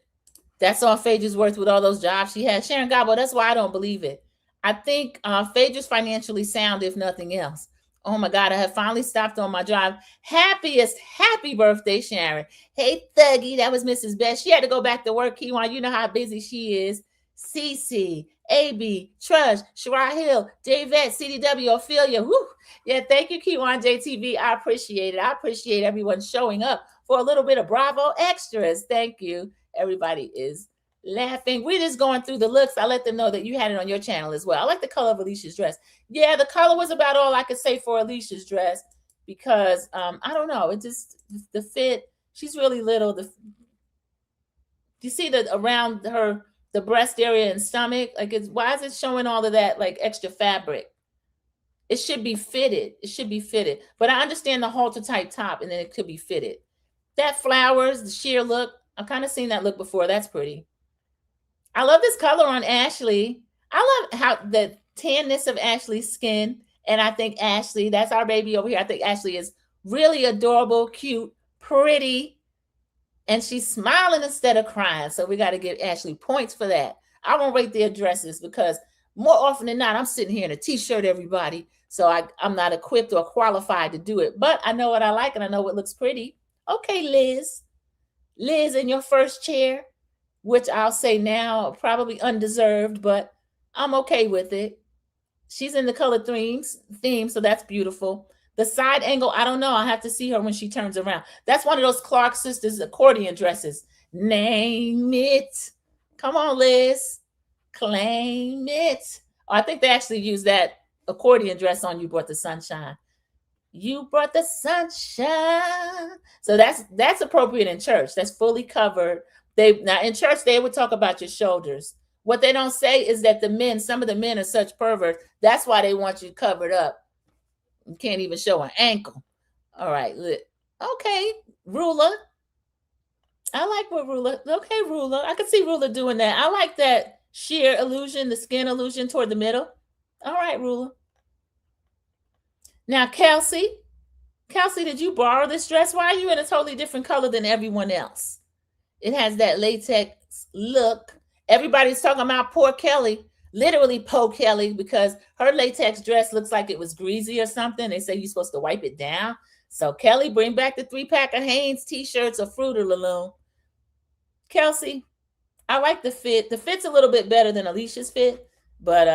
That's all Phaedra's worth with all those jobs she had. Sharon Gobble, that's why I don't believe it. I think Phaedra's financially sound, if nothing else. Oh my God, I have finally stopped on my drive. Happy birthday, Sharon. Hey, Thuggy, that was Mrs. Best. She had to go back to work, Kiwan. You know how busy she is. Cece, AB, Trush, Shara Hill, Davette, CDW, Ophelia. Whew. Yeah, thank you, Kiwan JTV. I appreciate it. I appreciate everyone showing up for a little bit of Bravo Extras. Thank you. Everybody is laughing. We're just going through the looks. I let them know that you had it on your channel as well. I like the color of Alicia's dress. Yeah, the color was about all I could say for Alicia's dress because I don't know. It just the fit. She's really little. You see that around her the breast area and stomach? Like, why is it showing all of that like extra fabric? It should be fitted. It should be fitted. But I understand the halter type top, and then it could be fitted. That flowers, the sheer look. I've kind of seen that look before. That's pretty. I love this color on Ashley. I love how the tanness of Ashley's skin. And I think Ashley, that's our baby over here. I think Ashley is really adorable, cute, pretty. And she's smiling instead of crying. So we got to give Ashley points for that. I won't rate their dresses because more often than not, I'm sitting here in a t-shirt, everybody. So I'm not equipped or qualified to do it. But I know what I like and I know what looks pretty. Okay, Liz. Liz in your first chair, which I'll say now probably undeserved, but I'm okay with it. She's in the color theme, so that's beautiful. The side angle, I don't know. I have to see her when she turns around. That's one of those Clark sisters accordion dresses. Name it. Come on, Liz. Claim it. Oh, I think they actually used that accordion dress on You Brought the Sunshine. You brought the sunshine. So that's appropriate in church. That's fully covered. Now in church, they would talk about your shoulders. What they don't say is that some of the men are such perverts. That's why they want you covered up. You can't even show an ankle. All right. Okay. Ruler. I like what Ruler. Okay, Ruler. I can see Ruler doing that. I like that sheer illusion, the skin illusion toward the middle. All right, Ruler. Now, Kelsey. Kelsey, did you borrow this dress? Why are you in a totally different color than everyone else? It has that latex look. Everybody's talking about poor Kelly. Literally poor Kelly, because her latex dress looks like it was greasy or something. They say you're supposed to wipe it down. So Kelly, bring back the 3-pack of Hanes t-shirts or Fruit or Laloon. Kelsey, I like the fit. The fit's a little bit better than Alicia's fit, but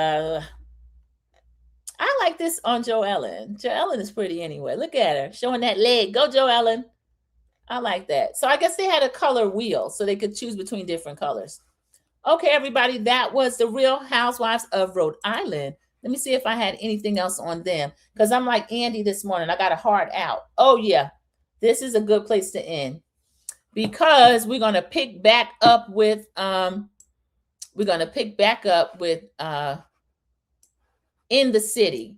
I like this on Joellen. Joellen is pretty anyway. Look at her showing that leg. Go, Joellen. I like that. So I guess they had a color wheel so they could choose between different colors. Okay, everybody, that was the Real Housewives of Rhode Island. Let me see if I had anything else on them because I'm like Andy this morning. I got a hard out. Oh, yeah. This is a good place to end because we're going to pick back up with In the City.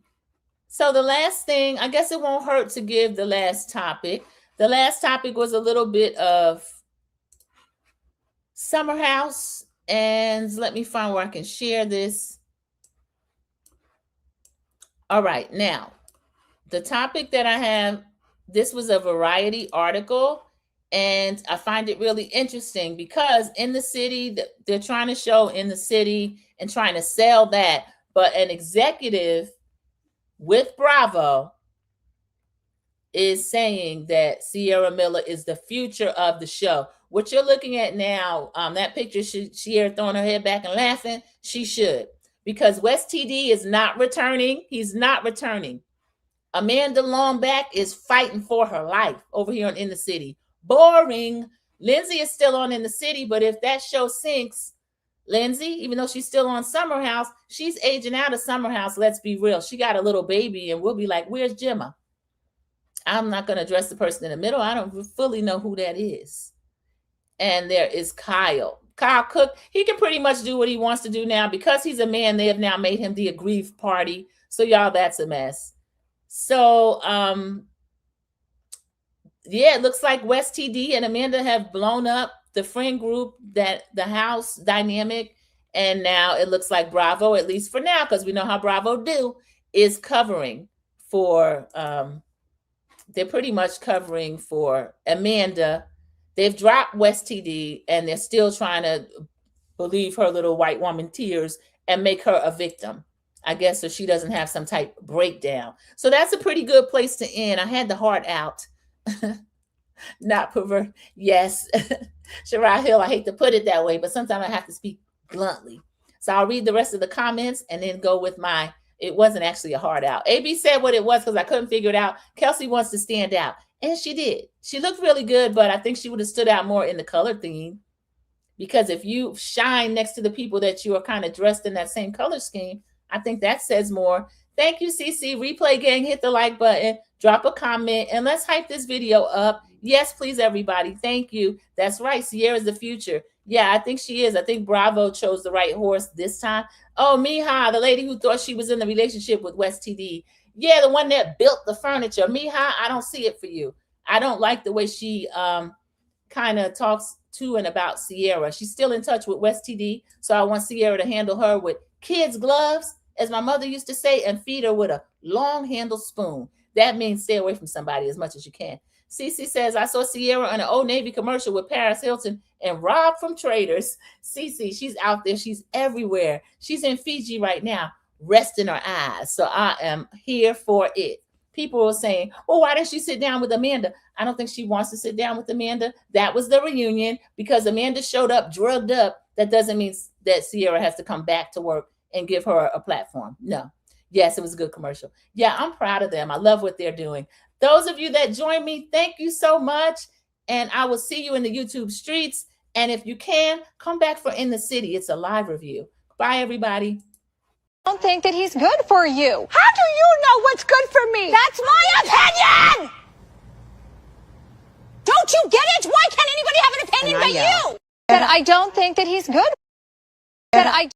So the last thing, I guess it won't hurt to give the last topic. The last topic was a little bit of Summer House. And let me find where I can share this. All right. Now, the topic that I have, this was a Variety article. And I find it really interesting because In the City, they're trying to show In the City and trying to sell that. But an executive with Bravo is saying that Sierra Miller is the future of the show. What you're looking at now, that picture, Sierra throwing her head back and laughing, she should. Because West TD is not returning. He's not returning. Amanda Longback is fighting for her life over here on In the City. Boring. Lindsay is still on In the City, but if that show sinks, Lindsay, even though she's still on Summer House, she's aging out of Summer House. Let's be real. She got a little baby and we'll be like, where's Gemma? I'm not going to address the person in the middle. I don't fully know who that is. And there is Kyle. Kyle Cook. He can pretty much do what he wants to do now because he's a man. They have now made him the aggrieved party. So y'all, that's a mess. So, yeah, it looks like West TD and Amanda have blown up the friend group, that the house dynamic. And now it looks like Bravo, at least for now, because we know how Bravo do, is covering for, they're pretty much covering for Amanda. They've dropped West TD and they're still trying to believe her little white woman tears and make her a victim, I guess, so she doesn't have some type of breakdown. So that's a pretty good place to end. I had the heart out. Not pervert. Yes. Shirai Hill, I hate to put it that way, but sometimes I have to speak bluntly. So I'll read the rest of the comments and then go with my It wasn't actually a hard out. AB said what it was because I couldn't figure it out. Kelsey wants to stand out. And she did. She looked really good, but I think she would have stood out more in the color theme. Because if you shine next to the people that you are kind of dressed in that same color scheme, I think that says more. Thank you, CC. Replay gang, hit the like button, drop a comment, and let's hype this video up. Yes, please, everybody. Thank you. That's right. Sierra's the future. Yeah, I think she is. I think Bravo chose the right horse this time. Oh, Miha, the lady who thought she was in the relationship with West TD. Yeah, the one that built the furniture. Miha, I don't see it for you. I don't like the way she kind of talks to and about Sierra. She's still in touch with West TD, so I want Sierra to handle her with kids' gloves, as my mother used to say, and feed her with a long-handled spoon. That means stay away from somebody as much as you can. Cece says, I saw Sierra on an Old Navy commercial with Paris Hilton and Rob from Traders. Cece, she's out there. She's everywhere. She's in Fiji right now, resting her eyes. So I am here for it. People are saying, well, why didn't she sit down with Amanda? I don't think she wants to sit down with Amanda. That was the reunion because Amanda showed up drugged up. That doesn't mean that Sierra has to come back to work and give her a platform. No. Yes, it was a good commercial. Yeah, I'm proud of them. I love what they're doing. Those of you that joined me, thank you so much. And I will see you in the YouTube streets. And if you can, come back for In the City. It's a live review. Bye, everybody. I don't think that he's good for you. How do you know what's good for me? That's my opinion! Don't you get it? Why can't anybody have an opinion but you? That I don't think that he's good. That I